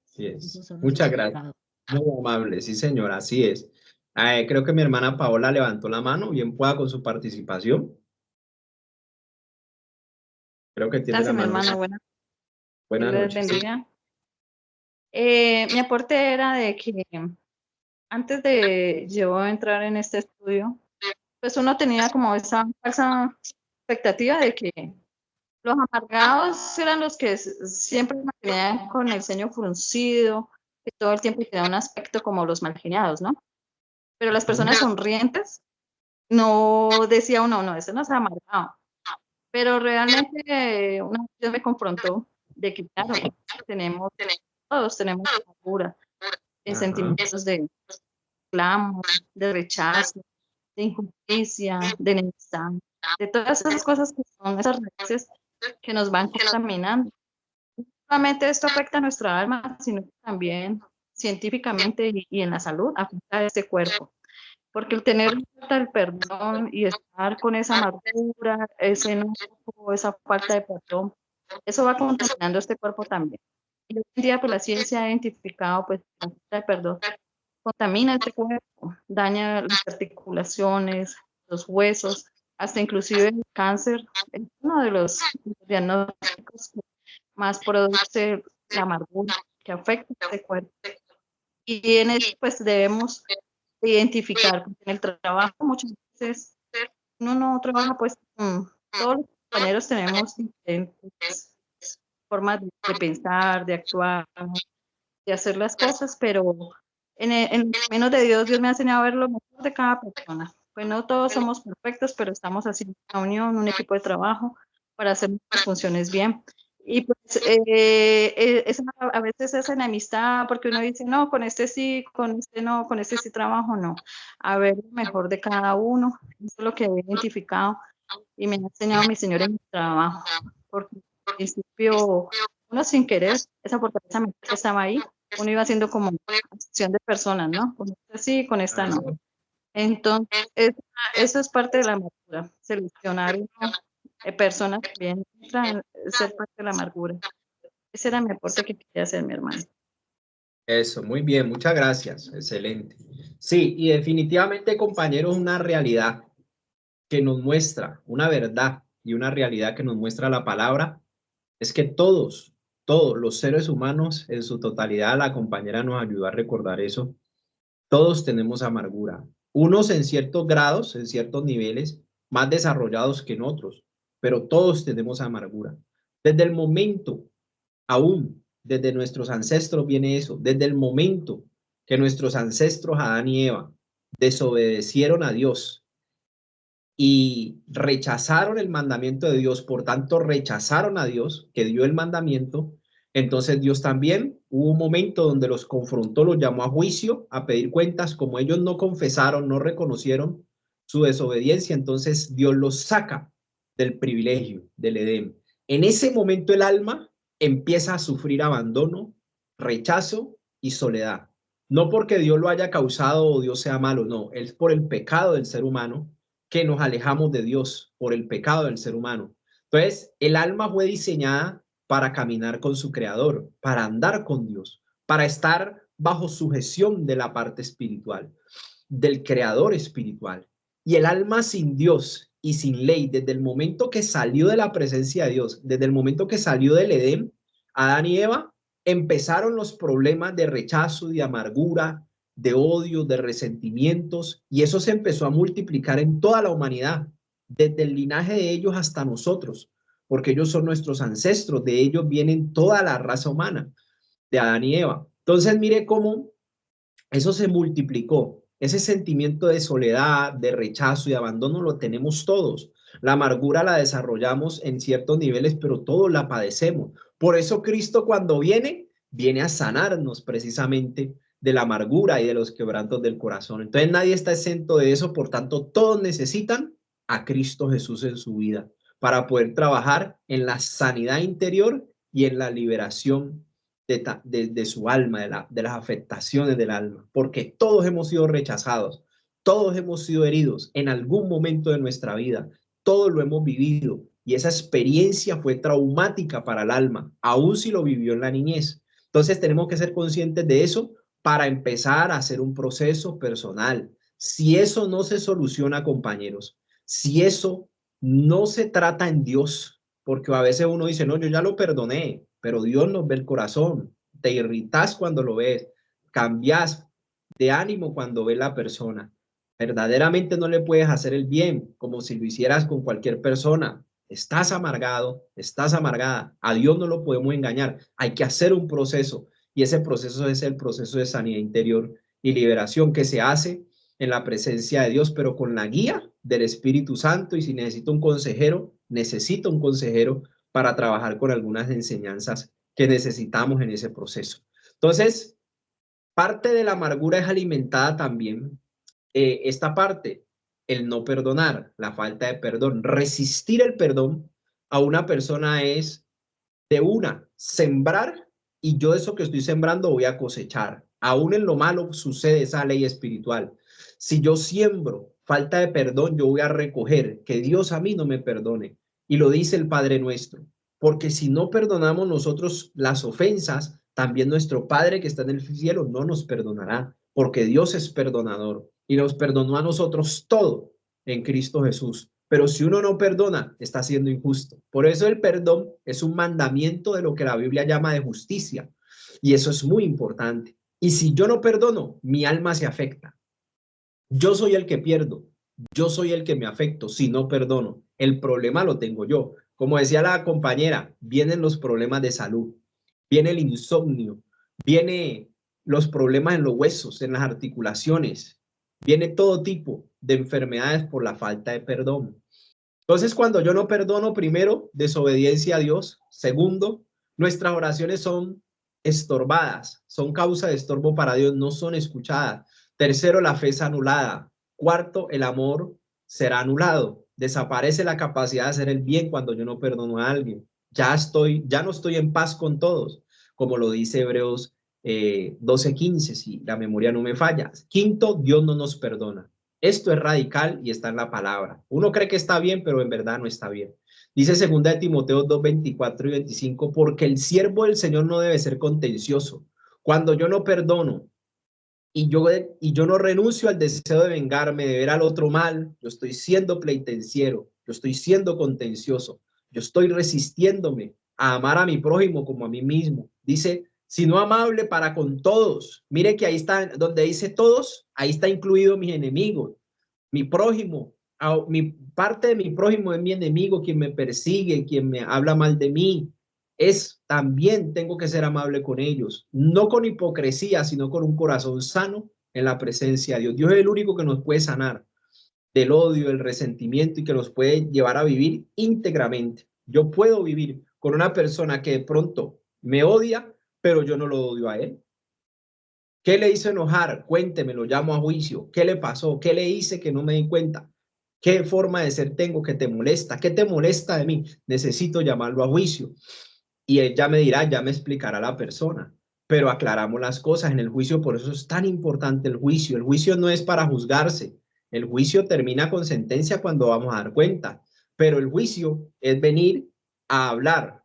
Así es. Esos son los Muchas gracias. significados. Muy amable, sí, señora, así es. Creo que mi hermana Paola levantó la mano, bien pueda con su participación. Creo que tiene la Gracias, mi mano. hermano. Buenas Buenas les noches. bendiga. Mi aporte era de que antes de yo entrar en este estudio, pues uno tenía como esa falsa expectativa de que los amargados eran los que siempre mantenían con el ceño fruncido, que todo el tiempo tenían un aspecto como los malgeniados, ¿no? Pero las personas sonrientes, no decía uno, no, ese no es amargado. Pero realmente una vez me confrontó de que, claro, todos tenemos amargura, sentimientos de reclamo, de rechazo, de injusticia, de enemistad, de todas esas cosas que son esas raíces que nos van contaminando. No solamente esto afecta a nuestra alma, sino que también científicamente y en la salud afecta a este cuerpo. Porque el tener falta del perdón y estar con esa amargura, ese enojo, esa falta de perdón, eso va contaminando este cuerpo también. Y hoy en día, pues la ciencia ha identificado, pues, la falta de perdón contamina este cuerpo, daña las articulaciones, los huesos, hasta inclusive el cáncer. Es uno de los diagnósticos que más produce la amargura, que afecta a este cuerpo. Y en eso, pues, debemos identificar, porque en el trabajo muchas veces uno no trabaja, pues, todos los compañeros tenemos diferentes formas de pensar, de actuar, de hacer las cosas, pero en menos de Dios, Dios me ha enseñado a ver lo mejor de cada persona. Pues no todos somos perfectos, pero estamos haciendo una unión, un equipo de trabajo para hacer nuestras funciones bien. Y pues a veces esa enemistad, porque uno dice, no, con este sí, con este no, con este sí trabajo, no. A ver lo mejor de cada uno, eso es lo que he identificado y me ha enseñado mi Señor en mi trabajo, porque al principio, uno sin querer, esa fortaleza mental que estaba ahí, uno iba haciendo como acción de personas, ¿no? Con esta sí, con esta no. Entonces, eso es parte de la amargura, seleccionar personas que bien entran, ser parte de la amargura. Ese era mi aporte que quería hacer, mi hermano. Eso, muy bien, muchas gracias, excelente. Sí, y definitivamente, compañeros, una realidad que nos muestra, una verdad y una realidad que nos muestra la palabra, es que todos los seres humanos en su totalidad, la compañera nos ayudó a recordar eso, todos tenemos amargura, unos en ciertos grados, en ciertos niveles, más desarrollados que en otros, pero todos tenemos amargura. Desde el momento, aún desde nuestros ancestros viene eso, desde el momento que nuestros ancestros Adán y Eva desobedecieron a Dios y rechazaron el mandamiento de Dios, por tanto rechazaron a Dios que dio el mandamiento, entonces Dios también hubo un momento donde los confrontó, los llamó a juicio, a pedir cuentas, como ellos no confesaron, no reconocieron su desobediencia, entonces Dios los saca del privilegio del Edén. En ese momento el alma empieza a sufrir abandono, rechazo y soledad. No porque Dios lo haya causado o Dios sea malo, no, es por el pecado del ser humano que nos alejamos de Dios, por el pecado del ser humano. Entonces, el alma fue diseñada para caminar con su creador, para andar con Dios, para estar bajo sujeción de la parte espiritual, del creador espiritual. Y el alma sin Dios y sin ley, desde el momento que salió de la presencia de Dios, desde el momento que salió del Edén, Adán y Eva, empezaron los problemas de rechazo, de amargura, de odio, de resentimientos, y eso se empezó a multiplicar en toda la humanidad, desde el linaje de ellos hasta nosotros, porque ellos son nuestros ancestros, de ellos vienen toda la raza humana, de Adán y Eva. Entonces, mire cómo eso se multiplicó. Ese sentimiento de soledad, de rechazo y abandono lo tenemos todos. La amargura la desarrollamos en ciertos niveles, pero todos la padecemos. Por eso Cristo cuando viene a sanarnos precisamente de la amargura y de los quebrantos del corazón. Entonces nadie está exento de eso, por tanto todos necesitan a Cristo Jesús en su vida para poder trabajar en la sanidad interior y en la liberación de su alma, de las afectaciones del alma, porque todos hemos sido rechazados, todos hemos sido heridos en algún momento de nuestra vida, todos lo hemos vivido y esa experiencia fue traumática para el alma, aun si lo vivió en la niñez. Entonces tenemos que ser conscientes de eso para empezar a hacer un proceso personal. Si eso no se soluciona, compañeros, si eso no se trata en Dios, porque a veces uno dice, no, yo ya lo perdoné, pero Dios nos ve el corazón. Te irritas cuando lo ves, cambias de ánimo cuando ves la persona. Verdaderamente no le puedes hacer el bien como si lo hicieras con cualquier persona. Estás amargado, estás amargada. A Dios no lo podemos engañar. Hay que hacer un proceso y ese proceso es el proceso de sanidad interior y liberación que se hace en la presencia de Dios, pero con la guía del Espíritu Santo. Y si necesito un consejero, necesito un consejero para trabajar con algunas enseñanzas que necesitamos en ese proceso. Entonces, parte de la amargura es alimentada también esta parte, el no perdonar, la falta de perdón. Resistir el perdón a una persona es de una, sembrar y yo eso que estoy sembrando voy a cosechar. Aún en lo malo sucede esa ley espiritual. Si yo siembro falta de perdón, yo voy a recoger que Dios a mí no me perdone. Y lo dice el Padre nuestro. Porque si no perdonamos nosotros las ofensas, también nuestro Padre que está en el cielo no nos perdonará, porque Dios es perdonador y nos perdonó a nosotros todo en Cristo Jesús. Pero si uno no perdona, está siendo injusto. Por eso el perdón es un mandamiento de lo que la Biblia llama de justicia. Y eso es muy importante. Y si yo no perdono, mi alma se afecta. Yo soy el que pierdo. Yo soy el que me afecto si no perdono. El problema lo tengo yo. Como decía la compañera, vienen los problemas de salud, viene el insomnio, viene los problemas en los huesos, en las articulaciones, viene todo tipo de enfermedades por la falta de perdón. Entonces, cuando yo no perdono, primero, desobediencia a Dios. Segundo, nuestras oraciones son estorbadas, son causa de estorbo para Dios, no son escuchadas. Tercero, la fe es anulada. Cuarto, el amor será anulado. Desaparece la capacidad de hacer el bien cuando yo no perdono a alguien. Ya no estoy en paz con todos, como lo dice Hebreos 12:15, si la memoria no me falla. Quinto, Dios no nos perdona. Esto es radical y está en la palabra. Uno cree que está bien, pero en verdad no está bien. Dice 2 de Timoteo 2, 24 y 25, porque el siervo del Señor no debe ser contencioso. Cuando yo no perdono y yo no renuncio al deseo de vengarme, de ver al otro mal, yo estoy siendo pleitenciero, yo estoy siendo contencioso, yo estoy resistiéndome a amar a mi prójimo como a mí mismo. Dice, sino amable para con todos. Mire que ahí está, donde dice todos, ahí está incluido mis enemigos, mi prójimo. Mi parte de mi prójimo es mi enemigo, quien me persigue, quien me habla mal de mí. También tengo que ser amable con ellos, no con hipocresía, sino con un corazón sano en la presencia de Dios. Dios es el único que nos puede sanar del odio, del resentimiento y que nos puede llevar a vivir íntegramente. Yo puedo vivir con una persona que de pronto me odia, pero yo no lo odio a él. ¿Qué le hizo enojar? Cuénteme, lo llamo a juicio. ¿Qué le pasó? ¿Qué le hice que no me di cuenta? ¿Qué forma de ser tengo que te molesta? ¿Qué te molesta de mí? Necesito llamarlo a juicio. Y él ya me dirá, ya me explicará la persona. Pero aclaramos las cosas en el juicio, por eso es tan importante el juicio. El juicio no es para juzgarse. El juicio termina con sentencia cuando vamos a dar cuenta. Pero el juicio es venir a hablar,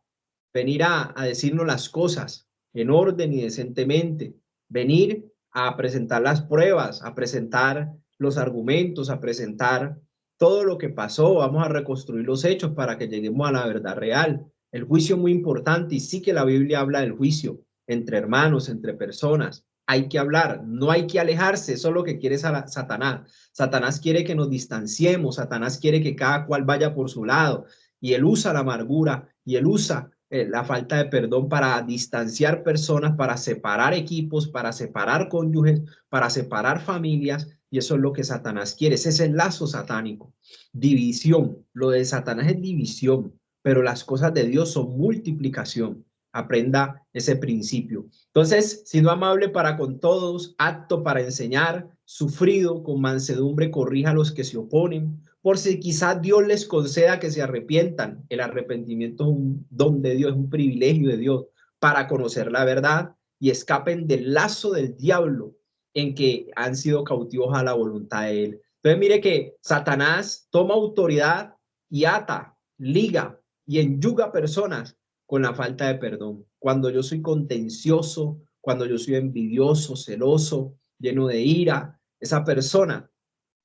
venir a decirnos las cosas en orden y decentemente, venir a presentar las pruebas, a presentar los argumentos, a presentar todo lo que pasó. Vamos a reconstruir los hechos para que lleguemos a la verdad real. El juicio es muy importante y sí que la Biblia habla del juicio entre hermanos, entre personas. Hay que hablar, no hay que alejarse, eso es lo que quiere Satanás. Satanás quiere que nos distanciemos, Satanás quiere que cada cual vaya por su lado y él usa la amargura y él usa la falta de perdón para distanciar personas, para separar equipos, para separar cónyuges, para separar familias, y eso es lo que Satanás quiere. Ese es el lazo satánico, división. Lo de Satanás es división, pero las cosas de Dios son multiplicación. Aprenda ese principio. Entonces, siendo amable para con todos, apto para enseñar, sufrido, con mansedumbre corrija a los que se oponen, por si quizás Dios les conceda que se arrepientan. El arrepentimiento es un don de Dios, es un privilegio de Dios para conocer la verdad y escapen del lazo del diablo en que han sido cautivos a la voluntad de él. Entonces mire que Satanás toma autoridad y ata, liga y enyuga personas con la falta de perdón. Cuando yo soy contencioso, cuando yo soy envidioso, celoso, lleno de ira, esa persona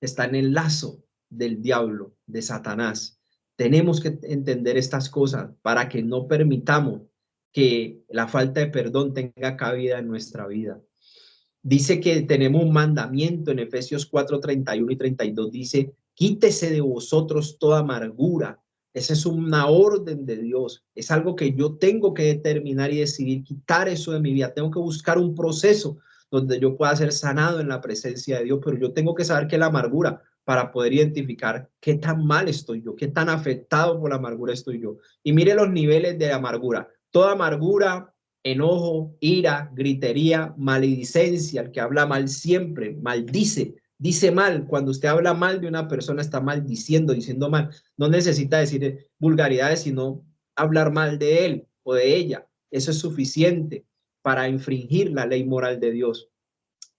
está en el lazo del diablo, de Satanás. Tenemos que entender estas cosas para que no permitamos que la falta de perdón tenga cabida en nuestra vida. Dice que tenemos un mandamiento en Efesios 4, 31 y 32. Dice, quítese de vosotros toda amargura. Esa es una orden de Dios. Es algo que yo tengo que determinar y decidir, quitar eso de mi vida. Tengo que buscar un proceso donde yo pueda ser sanado en la presencia de Dios, pero yo tengo que saber qué es la amargura para poder identificar qué tan mal estoy yo, qué tan afectado por la amargura estoy yo. Y mire los niveles de amargura. Toda amargura, enojo, ira, gritería, maledicencia, el que habla mal siempre, maldice, dice mal. Cuando usted habla mal de una persona, está maldiciendo, diciendo mal. No necesita decir vulgaridades, sino hablar mal de él o de ella. Eso es suficiente para infringir la ley moral de Dios.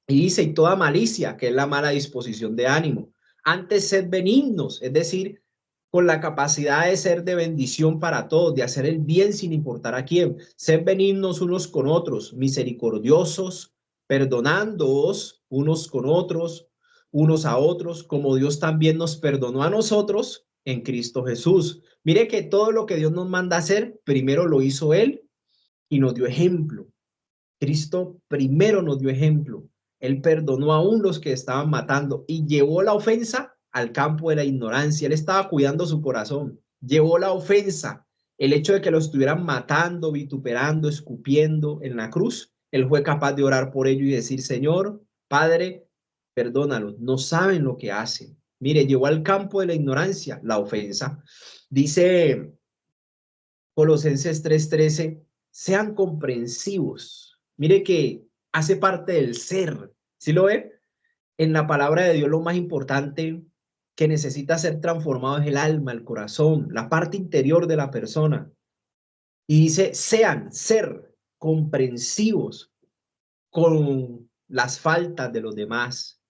Y dice, y toda malicia, que es la mala disposición de ánimo. Antes sed benignos, es decir, con la capacidad de ser de bendición para todos, de hacer el bien sin importar a quién. Sed benignos unos con otros, misericordiosos, perdonándoos unos con otros, unos a otros, como Dios también nos perdonó a nosotros en Cristo Jesús. Mire que todo lo que Dios nos manda hacer, primero lo hizo Él y nos dio ejemplo. Cristo primero nos dio ejemplo. Él perdonó aún los que estaban matando y llevó la ofensa al campo de la ignorancia. Él estaba cuidando su corazón. Llevó la ofensa, el hecho de que lo estuvieran matando, vituperando, escupiendo en la cruz. Él fue capaz de orar por ello y decir, Señor, Padre, perdónalos. No saben lo que hacen. Mire, llevó al campo de la ignorancia la ofensa. Dice Colosenses 3:13, sean comprensivos. Mire que hace parte del ser. ¿Sí lo ve? En la palabra de Dios lo más importante que necesita ser transformado es el alma, el corazón, la parte interior de la persona. Y dice, ser comprensivos con las faltas de los demás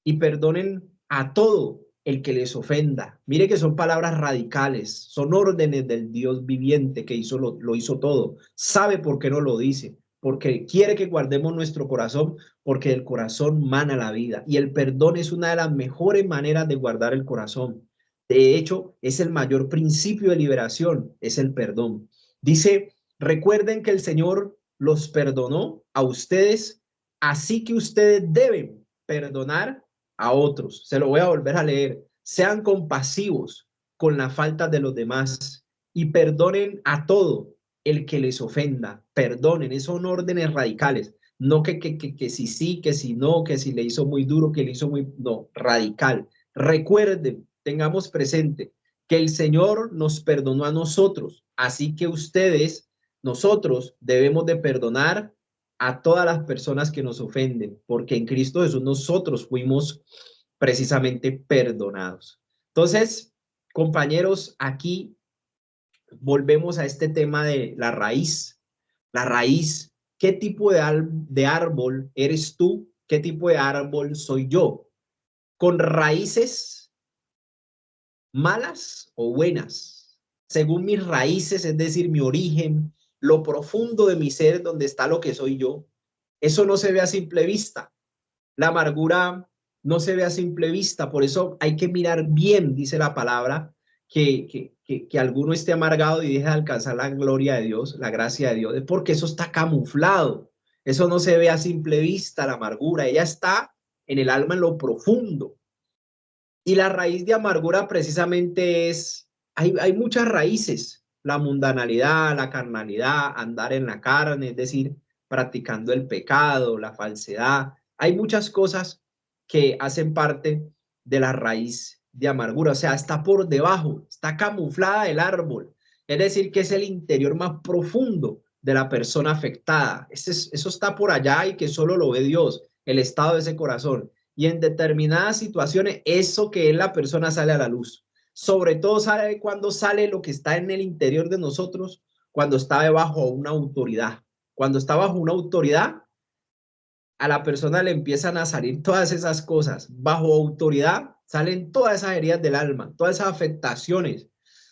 y perdonen a todo el que les ofenda. Mire que son palabras radicales, son órdenes del Dios viviente que hizo lo hizo todo. Sabe por qué no lo dice, porque quiere que guardemos nuestro corazón, porque del corazón mana la vida. Y el perdón es una de las mejores maneras de guardar el corazón. De hecho, es el mayor principio de liberación, es el perdón. Dice, recuerden que el Señor los perdonó a ustedes, así que ustedes deben perdonar a otros. Se lo voy a volver a leer. Sean compasivos con la falta de los demás y perdonen a todo el que les ofenda. Perdonen, son órdenes radicales. No que si sí, que si no, que si le hizo muy duro, que le hizo muy... No, radical. Recuerden, tengamos presente que el Señor nos perdonó a nosotros. Así que ustedes, nosotros debemos de perdonar a todas las personas que nos ofenden, porque en Cristo Jesús nosotros fuimos precisamente perdonados. Entonces, compañeros, aquí volvemos a este tema de la raíz. La raíz, ¿qué tipo de árbol eres tú? ¿Qué tipo de árbol soy yo? ¿Con raíces malas o buenas? Según mis raíces, es decir, mi origen, lo profundo de mi ser, donde está lo que soy yo. Eso no se ve a simple vista. La amargura no se ve a simple vista, por eso hay que mirar bien, dice la palabra, que alguno esté amargado y deje de alcanzar la gloria de Dios, la gracia de Dios, es porque eso está camuflado. Eso no se ve a simple vista, la amargura. Ella está en el alma, en lo profundo. Y la raíz de amargura precisamente es, hay muchas raíces, la mundanalidad, la carnalidad, andar en la carne, es decir, practicando el pecado, la falsedad. Hay muchas cosas que hacen parte de la raíz de amargura, o sea, está por debajo, está camuflada del árbol, es decir, que es el interior más profundo de la persona afectada. Eso está por allá y que solo lo ve Dios, el estado de ese corazón. Y en determinadas situaciones, eso que es la persona sale a la luz. Sobre todo sale cuando sale lo que está en el interior de nosotros, cuando está debajo de una autoridad. Cuando está bajo una autoridad, a la persona le empiezan a salir todas esas cosas. Bajo autoridad salen todas esas heridas del alma, todas esas afectaciones.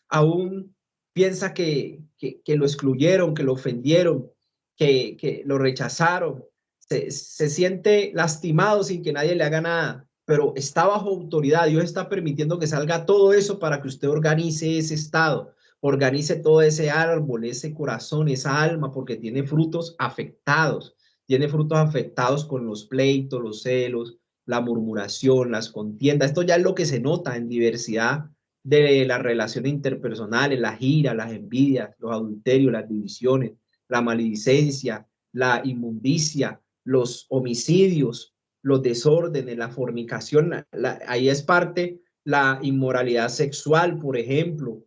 Aún piensa que lo excluyeron, que lo ofendieron, que lo rechazaron. Se siente lastimado sin que nadie le haga nada, pero está bajo autoridad. Dios está permitiendo que salga todo eso para que usted organice ese estado, organice todo ese árbol, ese corazón, esa alma, porque tiene frutos afectados. Tiene frutos afectados con los pleitos, los celos, la murmuración, las contiendas. Esto ya es lo que se nota en diversidad de las relaciones interpersonales, las iras, las envidias, los adulterios, las divisiones, la maledicencia, la inmundicia, los homicidios, los desórdenes, la fornicación. Ahí es parte la inmoralidad sexual, por ejemplo.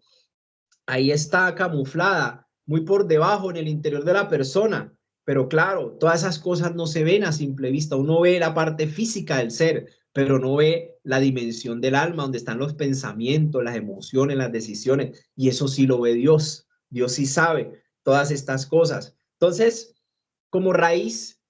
Ahí está camuflada, muy por debajo en el interior de la persona. Pero claro, todas esas cosas no se ven a simple vista. Uno ve la parte física del ser, pero no ve la dimensión del alma, donde están los pensamientos, las emociones, las decisiones. Y eso sí lo ve Dios. Dios sí sabe todas estas cosas. Entonces, como raíz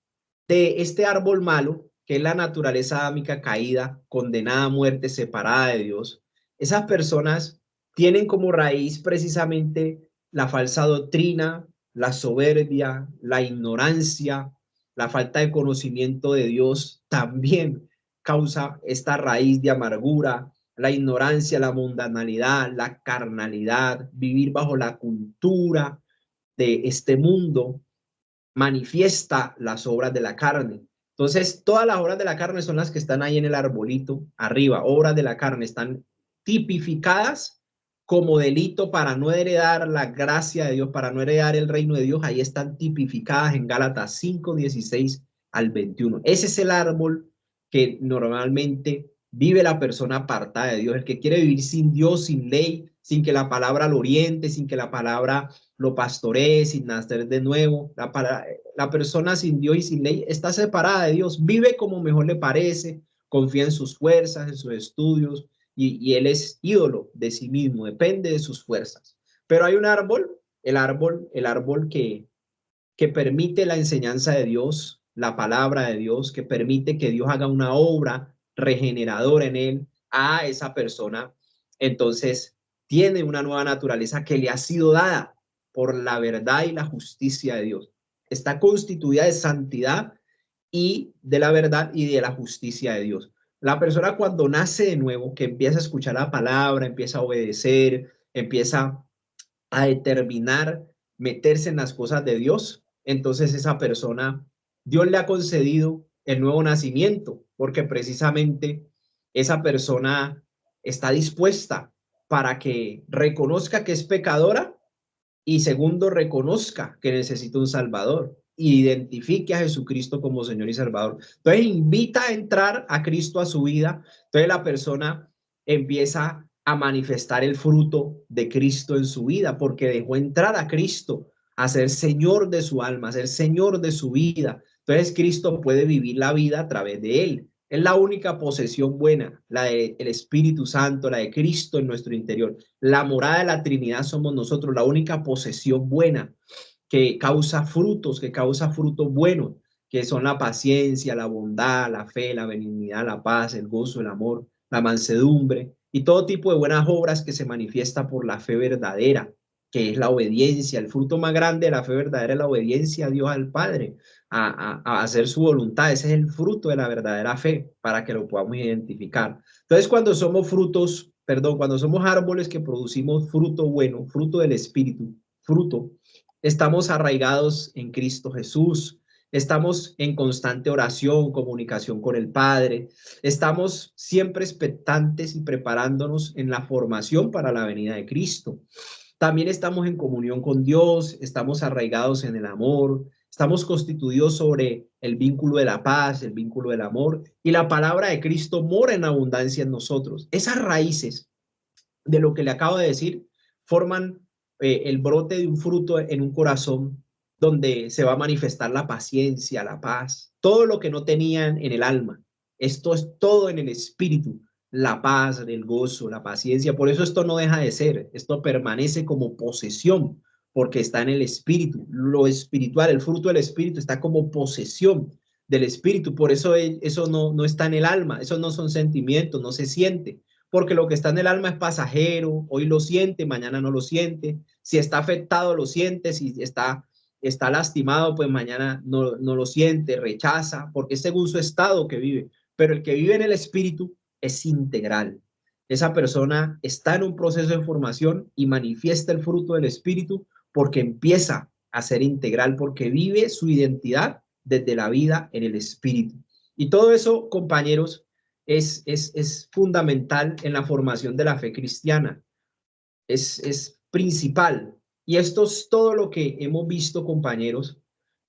de este árbol malo, que es la naturaleza adámica caída, condenada a muerte, separada de Dios, esas personas tienen como raíz precisamente la falsa doctrina, la soberbia, la ignorancia, la falta de conocimiento de Dios también causa esta raíz de amargura, la ignorancia, la mundanalidad, la carnalidad, vivir bajo la cultura de este mundo manifiesta las obras de la carne. Entonces, todas las obras de la carne son las que están ahí en el arbolito, arriba, obras de la carne, están tipificadas como delito para no heredar la gracia de Dios, para no heredar el reino de Dios. Ahí están tipificadas en Gálatas 5, 16 al 21. Ese es el árbol que normalmente vive la persona apartada de Dios, el que quiere vivir sin Dios, sin ley, sin que la palabra lo oriente, sin que la palabra lo pastoree, sin nacer de nuevo. La persona sin Dios y sin ley está separada de Dios, vive como mejor le parece, confía en sus fuerzas, en sus estudios, y él es ídolo de sí mismo, depende de sus fuerzas. Pero hay un árbol, el árbol que permite la enseñanza de Dios, la palabra de Dios, que permite que Dios haga una obra regeneradora en él, a esa persona, entonces tiene una nueva naturaleza que le ha sido dada por la verdad y la justicia de Dios. Está constituida de santidad y de la verdad y de la justicia de Dios. La persona cuando nace de nuevo, que empieza a escuchar la palabra, empieza a obedecer, empieza a determinar meterse en las cosas de Dios, entonces esa persona, Dios le ha concedido el nuevo nacimiento, porque precisamente esa persona está dispuesta para que reconozca que es pecadora y segundo, reconozca que necesita un Salvador y identifique a Jesucristo como Señor y Salvador. Entonces invita a entrar a Cristo a su vida. Entonces la persona empieza a manifestar el fruto de Cristo en su vida porque dejó entrar a Cristo a ser Señor de su alma, a ser Señor de su vida. Entonces Cristo puede vivir la vida a través de él. Es la única posesión buena, la del Espíritu Santo, la de Cristo en nuestro interior. La morada de la Trinidad somos nosotros, la única posesión buena que causa frutos buenos, que son la paciencia, la bondad, la fe, la benignidad, la paz, el gozo, el amor, la mansedumbre y todo tipo de buenas obras que se manifiesta por la fe verdadera, que es la obediencia. El fruto más grande de la fe verdadera es la obediencia a Dios, al Padre, a hacer su voluntad. Ese es el fruto de la verdadera fe, para que lo podamos identificar. Entonces, cuando somos cuando somos árboles que producimos fruto bueno, fruto del Espíritu, estamos arraigados en Cristo Jesús, estamos en constante oración, comunicación con el Padre, estamos siempre expectantes y preparándonos en la formación para la venida de Cristo. También estamos en comunión con Dios, estamos arraigados en el amor, estamos constituidos sobre el vínculo de la paz, el vínculo del amor, y la palabra de Cristo mora en abundancia en nosotros. Esas raíces de lo que le acabo de decir forman el brote de un fruto en un corazón donde se va a manifestar la paciencia, la paz, todo lo que no tenían en el alma. Esto es todo en el espíritu, la paz, el gozo, la paciencia. Por eso esto no deja de ser, esto permanece como posesión, porque está en el espíritu. Lo espiritual, el fruto del espíritu está como posesión del espíritu. Por eso eso no está en el alma, eso no son sentimientos, no se siente, porque lo que está en el alma es pasajero, hoy lo siente, mañana no lo siente, si está afectado lo siente, si está lastimado, pues mañana no lo siente, rechaza, porque es según su estado que vive, pero el que vive en el espíritu es integral. Esa persona está en un proceso de formación y manifiesta el fruto del espíritu porque empieza a ser integral, porque vive su identidad desde la vida en el espíritu. Y todo eso, compañeros, es fundamental en la formación de la fe cristiana, es principal. Y esto es todo lo que hemos visto, compañeros,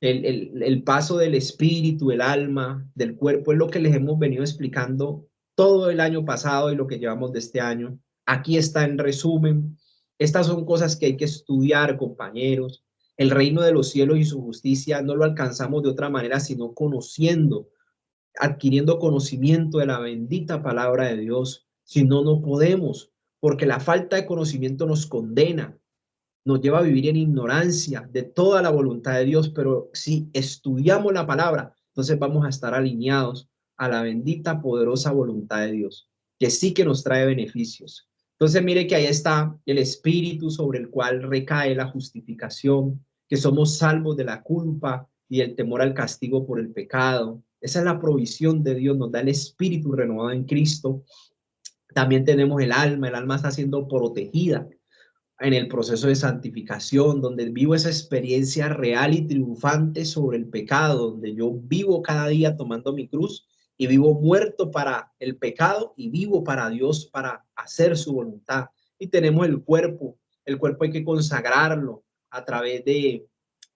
el paso del espíritu, el alma, del cuerpo, es lo que les hemos venido explicando todo el año pasado y lo que llevamos de este año. Aquí está en resumen. Estas son cosas que hay que estudiar, compañeros. El reino de los cielos y su justicia no lo alcanzamos de otra manera, sino conociendo, adquiriendo conocimiento de la bendita palabra de Dios. Si no, no podemos, porque la falta de conocimiento nos condena, nos lleva a vivir en ignorancia de toda la voluntad de Dios, pero si estudiamos la palabra, entonces vamos a estar alineados a la bendita, poderosa voluntad de Dios, que sí que nos trae beneficios. Entonces mire que ahí está el espíritu sobre el cual recae la justificación, que somos salvos de la culpa y el temor al castigo por el pecado. Esa es la provisión de Dios, nos da el espíritu renovado en Cristo. También tenemos el alma está siendo protegida en el proceso de santificación, donde vivo esa experiencia real y triunfante sobre el pecado, donde yo vivo cada día tomando mi cruz y vivo muerto para el pecado y vivo para Dios, para hacer su voluntad. Y tenemos el cuerpo hay que consagrarlo a través de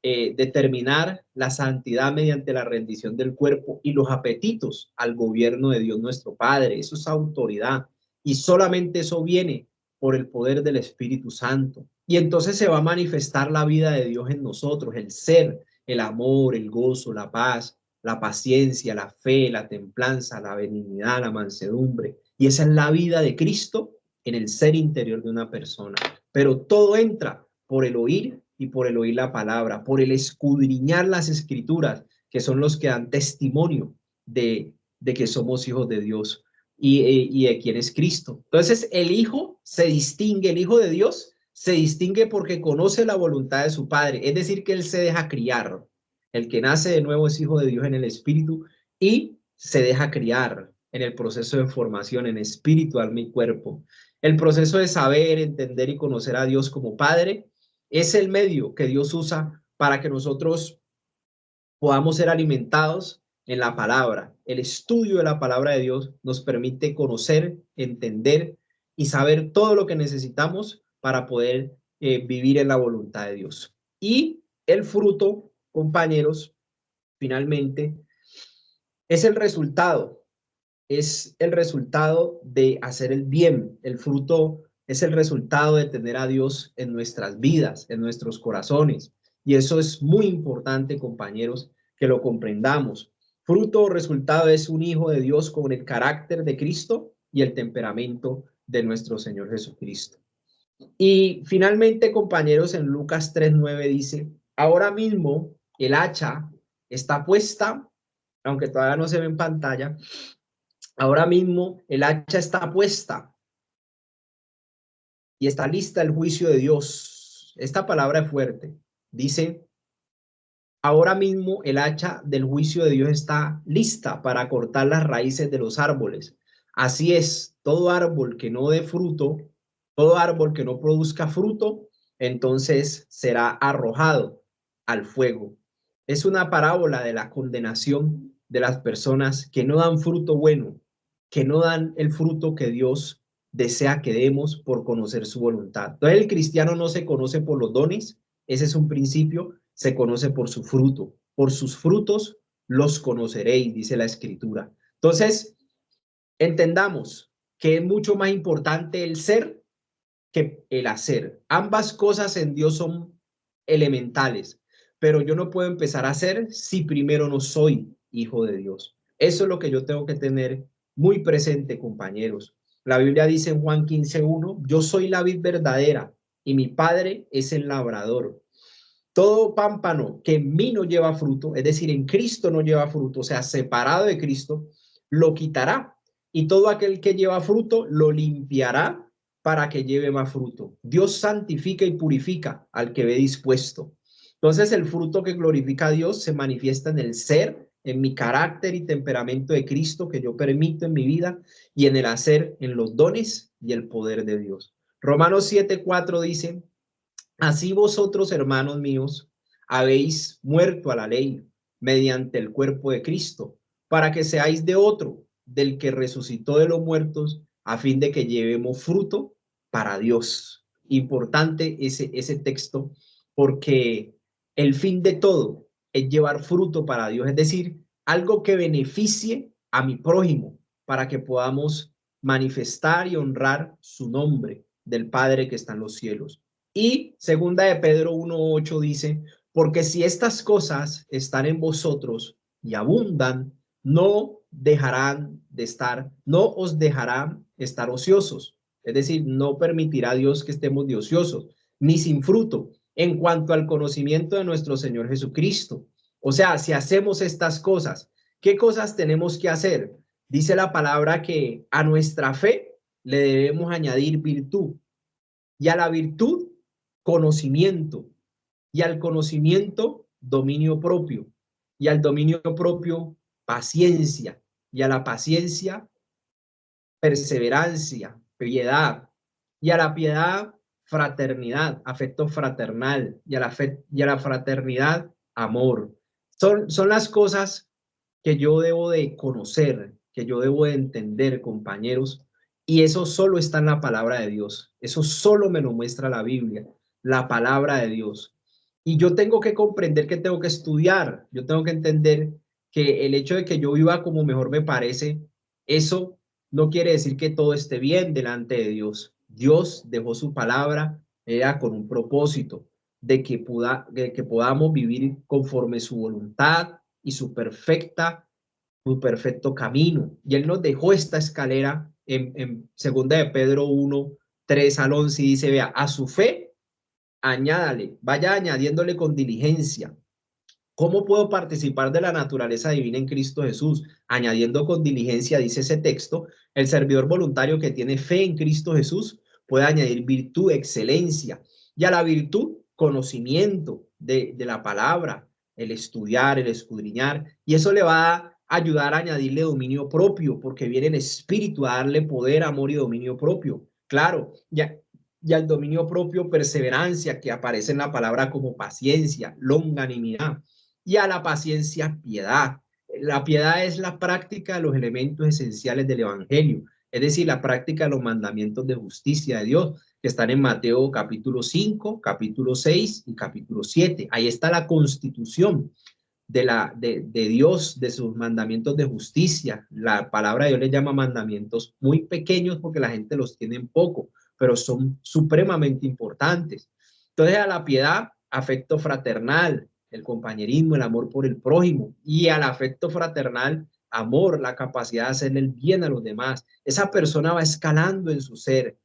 determinar la santidad mediante la rendición del cuerpo y los apetitos al gobierno de Dios nuestro Padre. Eso es autoridad y solamente eso viene por el poder del Espíritu Santo. Y entonces se va a manifestar la vida de Dios en nosotros, el ser, el amor, el gozo, la paz, la paciencia, la fe, la templanza, la benignidad, la mansedumbre. Y esa es la vida de Cristo en el ser interior de una persona. Pero todo entra por el oír y por el oír la palabra, por el escudriñar las escrituras, que son los que dan testimonio de de que somos hijos de Dios y de quién es Cristo. Entonces el Hijo se distingue, el Hijo de Dios se distingue porque conoce la voluntad de su Padre, es decir, que Él se deja criar. El que nace de nuevo es hijo de Dios en el Espíritu y se deja criar en el proceso de formación en espíritu, alma y cuerpo. El proceso de saber, entender y conocer a Dios como Padre es el medio que Dios usa para que nosotros podamos ser alimentados en la palabra. El estudio de la palabra de Dios nos permite conocer, entender y saber todo lo que necesitamos para poder vivir en la voluntad de Dios. Y el fruto, compañeros, finalmente, es el resultado de hacer el bien. El fruto es el resultado de tener a Dios en nuestras vidas, en nuestros corazones. Y eso es muy importante, compañeros, que lo comprendamos. Fruto o resultado es un hijo de Dios con el carácter de Cristo y el temperamento de nuestro Señor Jesucristo. Y finalmente, compañeros, en Lucas 3:9 dice, ahora mismo el hacha está puesta, aunque todavía no se ve en pantalla, ahora mismo el hacha está puesta y está lista el juicio de Dios. Esta palabra es fuerte. Dice, ahora mismo el hacha del juicio de Dios está lista para cortar las raíces de los árboles. Así es, todo árbol que no dé fruto, todo árbol que no produzca fruto, entonces será arrojado al fuego. Es una parábola de la condenación de las personas que no dan fruto bueno, que no dan el fruto que Dios desea que demos por conocer su voluntad. Entonces el cristiano no se conoce por los dones, ese es un principio, se conoce por su fruto. Por sus frutos los conoceréis, dice la Escritura. Entonces, entendamos que es mucho más importante el ser que el hacer. Ambas cosas en Dios son elementales, pero yo no puedo empezar a hacer si primero no soy hijo de Dios. Eso es lo que yo tengo que tener muy presente, compañeros. La Biblia dice en Juan 15:1, yo soy la vid verdadera y mi Padre es el labrador. Todo pámpano que en mí no lleva fruto, es decir, en Cristo no lleva fruto, o sea, separado de Cristo, lo quitará. Y todo aquel que lleva fruto lo limpiará para que lleve más fruto. Dios santifica y purifica al que ve dispuesto. Entonces el fruto que glorifica a Dios se manifiesta en el ser, en mi carácter y temperamento de Cristo que yo permito en mi vida y en el hacer, en los dones y el poder de Dios. Romanos 7:4 dice, así vosotros, hermanos míos, habéis muerto a la ley mediante el cuerpo de Cristo, para que seáis de otro, del que resucitó de los muertos, a fin de que llevemos fruto para Dios. Importante ese texto, porque el fin de todo es llevar fruto para Dios, es decir, algo que beneficie a mi prójimo, para que podamos manifestar y honrar su nombre del Padre que está en los cielos. Y segunda de Pedro 1:8 dice, porque si estas cosas están en vosotros y abundan, no os dejarán estar ociosos. Es decir, no permitirá Dios que estemos de ociosos, ni sin fruto, en cuanto al conocimiento de nuestro Señor Jesucristo. O sea, si hacemos estas cosas, ¿qué cosas tenemos que hacer? Dice la palabra que a nuestra fe le debemos añadir virtud, y a la virtud conocimiento, y al conocimiento dominio propio, y al dominio propio paciencia, y a la paciencia perseverancia, piedad, y a la piedad fraternidad, afecto fraternal, y a la fraternidad amor. Son las cosas que yo debo de conocer, que yo debo de entender, compañeros, y eso solo está en la palabra de Dios. Eso solo me lo muestra la Biblia, la palabra de Dios. Y yo tengo que comprender que tengo que estudiar, yo tengo que entender que el hecho de que yo viva como mejor me parece, eso no quiere decir que todo esté bien delante de Dios. Dios dejó su palabra, era con un propósito de que podamos vivir conforme su voluntad y su perfecto camino. Y Él nos dejó esta escalera en segunda de Pedro 1:3-11 y dice, vea, a su fe añádale, vaya añadiéndole con diligencia ¿Cómo puedo participar de la naturaleza divina en Cristo Jesús? Añadiendo con diligencia, dice ese texto, el servidor voluntario que tiene fe en Cristo Jesús puede añadir virtud, excelencia, y a la virtud, conocimiento de la palabra, el estudiar, el escudriñar, y eso le va a ayudar a añadirle dominio propio, porque viene el Espíritu a darle poder, amor y dominio propio. Claro, y al dominio propio, perseverancia, que aparece en la palabra como paciencia, longanimidad, y a la paciencia, piedad. La piedad es la práctica de los elementos esenciales del Evangelio, es decir, la práctica de los mandamientos de justicia de Dios, que están en Mateo capítulo 5, capítulo 6 y capítulo 7. Ahí está la constitución de Dios, de sus mandamientos de justicia. La palabra de Dios les llama mandamientos muy pequeños porque la gente los tiene en poco, pero son supremamente importantes. Entonces, a la piedad, afecto fraternal, el compañerismo, el amor por el prójimo, y al afecto fraternal, amor, la capacidad de hacerle el bien a los demás. Esa persona va escalando en su ser,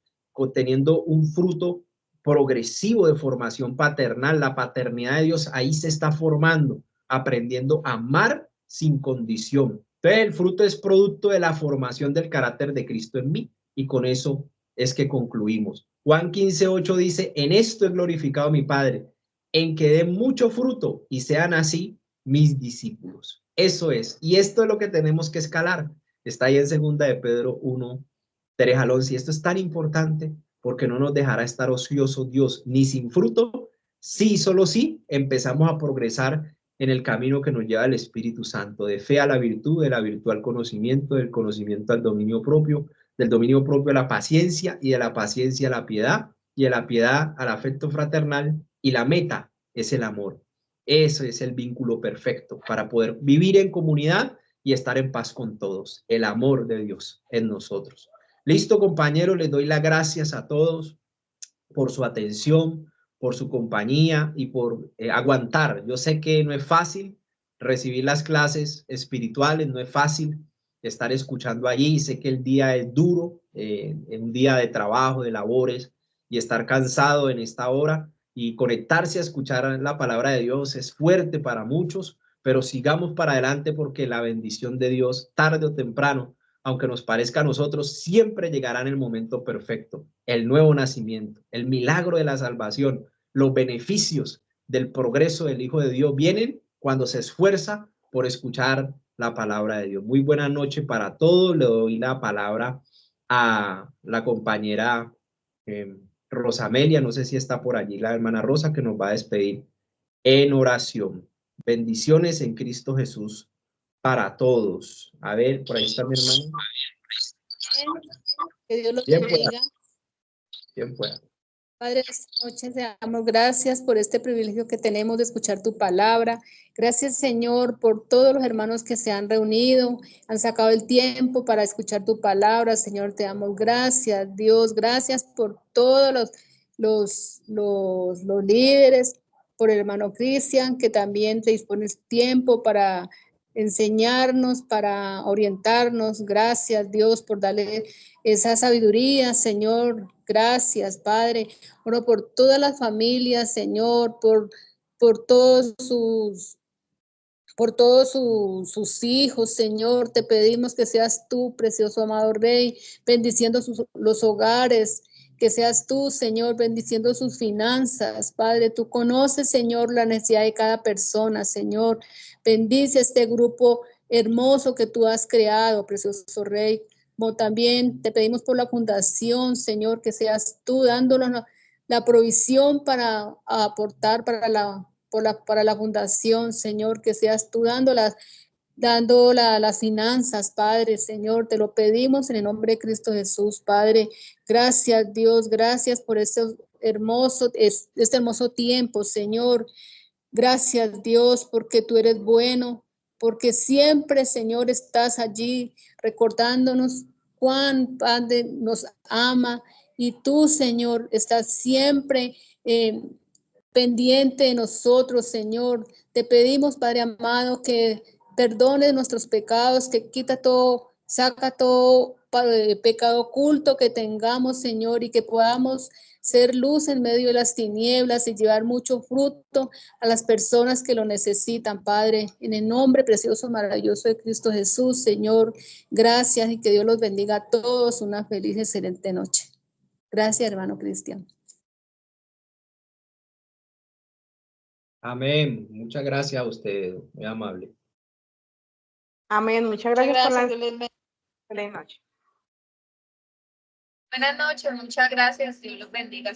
teniendo un fruto progresivo de formación paternal. La paternidad de Dios ahí se está formando, aprendiendo a amar sin condición. Entonces, el fruto es producto de la formación del carácter de Cristo en mí, y con eso es que concluimos. Juan 15:8 dice, en esto he glorificado a mi Padre, en que dé mucho fruto y sean así mis discípulos. Eso es. Y esto es lo que tenemos que escalar. Está ahí en 2 de Pedro 1, 3 al 11. Y esto es tan importante porque no nos dejará estar ociosos Dios, ni sin fruto. Sí, solo sí, empezamos a progresar en el camino que nos lleva el Espíritu Santo, de fe a la virtud, de la virtud al conocimiento, del conocimiento al dominio propio, del dominio propio a la paciencia, y de la paciencia a la piedad, y de la piedad al afecto fraternal, y la meta es el amor. Eso es el vínculo perfecto para poder vivir en comunidad y estar en paz con todos. El amor de Dios en nosotros. Listo, compañeros, les doy las gracias a todos por su atención, por su compañía y por aguantar. Yo sé que no es fácil recibir las clases espirituales, no es fácil estar escuchando allí. Sé que el día es duro, un día de trabajo, de labores, y estar cansado en esta hora y conectarse a escuchar la palabra de Dios es fuerte para muchos, pero sigamos para adelante porque la bendición de Dios, tarde o temprano, aunque nos parezca a nosotros, siempre llegará en el momento perfecto, el nuevo nacimiento, el milagro de la salvación, los beneficios del progreso del Hijo de Dios vienen cuando se esfuerza por escuchar la palabra de Dios. Muy buena noche para todos. Le doy la palabra a la compañera Rosamelia, no sé si está por allí la hermana Rosa, que nos va a despedir en oración. Bendiciones en Cristo Jesús para todos. A ver, por ahí está mi hermano. Que Dios los bendiga. Bien pueda. Padre, esta noche te damos gracias por este privilegio que tenemos de escuchar tu palabra. Gracias, Señor, por todos los hermanos que se han reunido, han sacado el tiempo para escuchar tu palabra. Señor, te damos gracias, Dios. Gracias por todos los líderes, por el hermano Cristian, que también te dispones tiempo para enseñarnos, para orientarnos. Gracias, Dios, por darle esa sabiduría, Señor. Gracias, Padre. Oro por todas las familias, Señor, por todos sus hijos, Señor. Te pedimos que seas tú, precioso amado Rey, bendiciendo los hogares, que seas tú, Señor, bendiciendo sus finanzas. Padre, tú conoces, Señor, la necesidad de cada persona, Señor. Bendice este grupo hermoso que tú has creado, precioso Rey. Como también te pedimos por la fundación, Señor, que seas tú dándonos la provisión para aportar para la fundación, Señor, que seas tú dando las finanzas, Padre, Señor, te lo pedimos en el nombre de Cristo Jesús, Padre. Gracias, Dios, gracias por este hermoso tiempo, Señor. Gracias, Dios, porque tú eres bueno, porque siempre, Señor, estás allí recordándonos cuán Padre nos ama, y tú, Señor, estás siempre pendiente de nosotros, Señor. Te pedimos, Padre amado, que perdone nuestros pecados, que quita todo, saca todo pecado oculto que tengamos, Señor, y que podamos ser luz en medio de las tinieblas y llevar mucho fruto a las personas que lo necesitan, Padre. En el nombre precioso, maravilloso de Cristo Jesús, Señor, gracias y que Dios los bendiga a todos. Una feliz y excelente noche. Gracias, hermano Cristian. Amén. Muchas gracias a usted, muy amable. Amén. Muchas gracias por la Dios les bendiga. feliz noche. Buenas noches, muchas gracias. Dios los bendiga.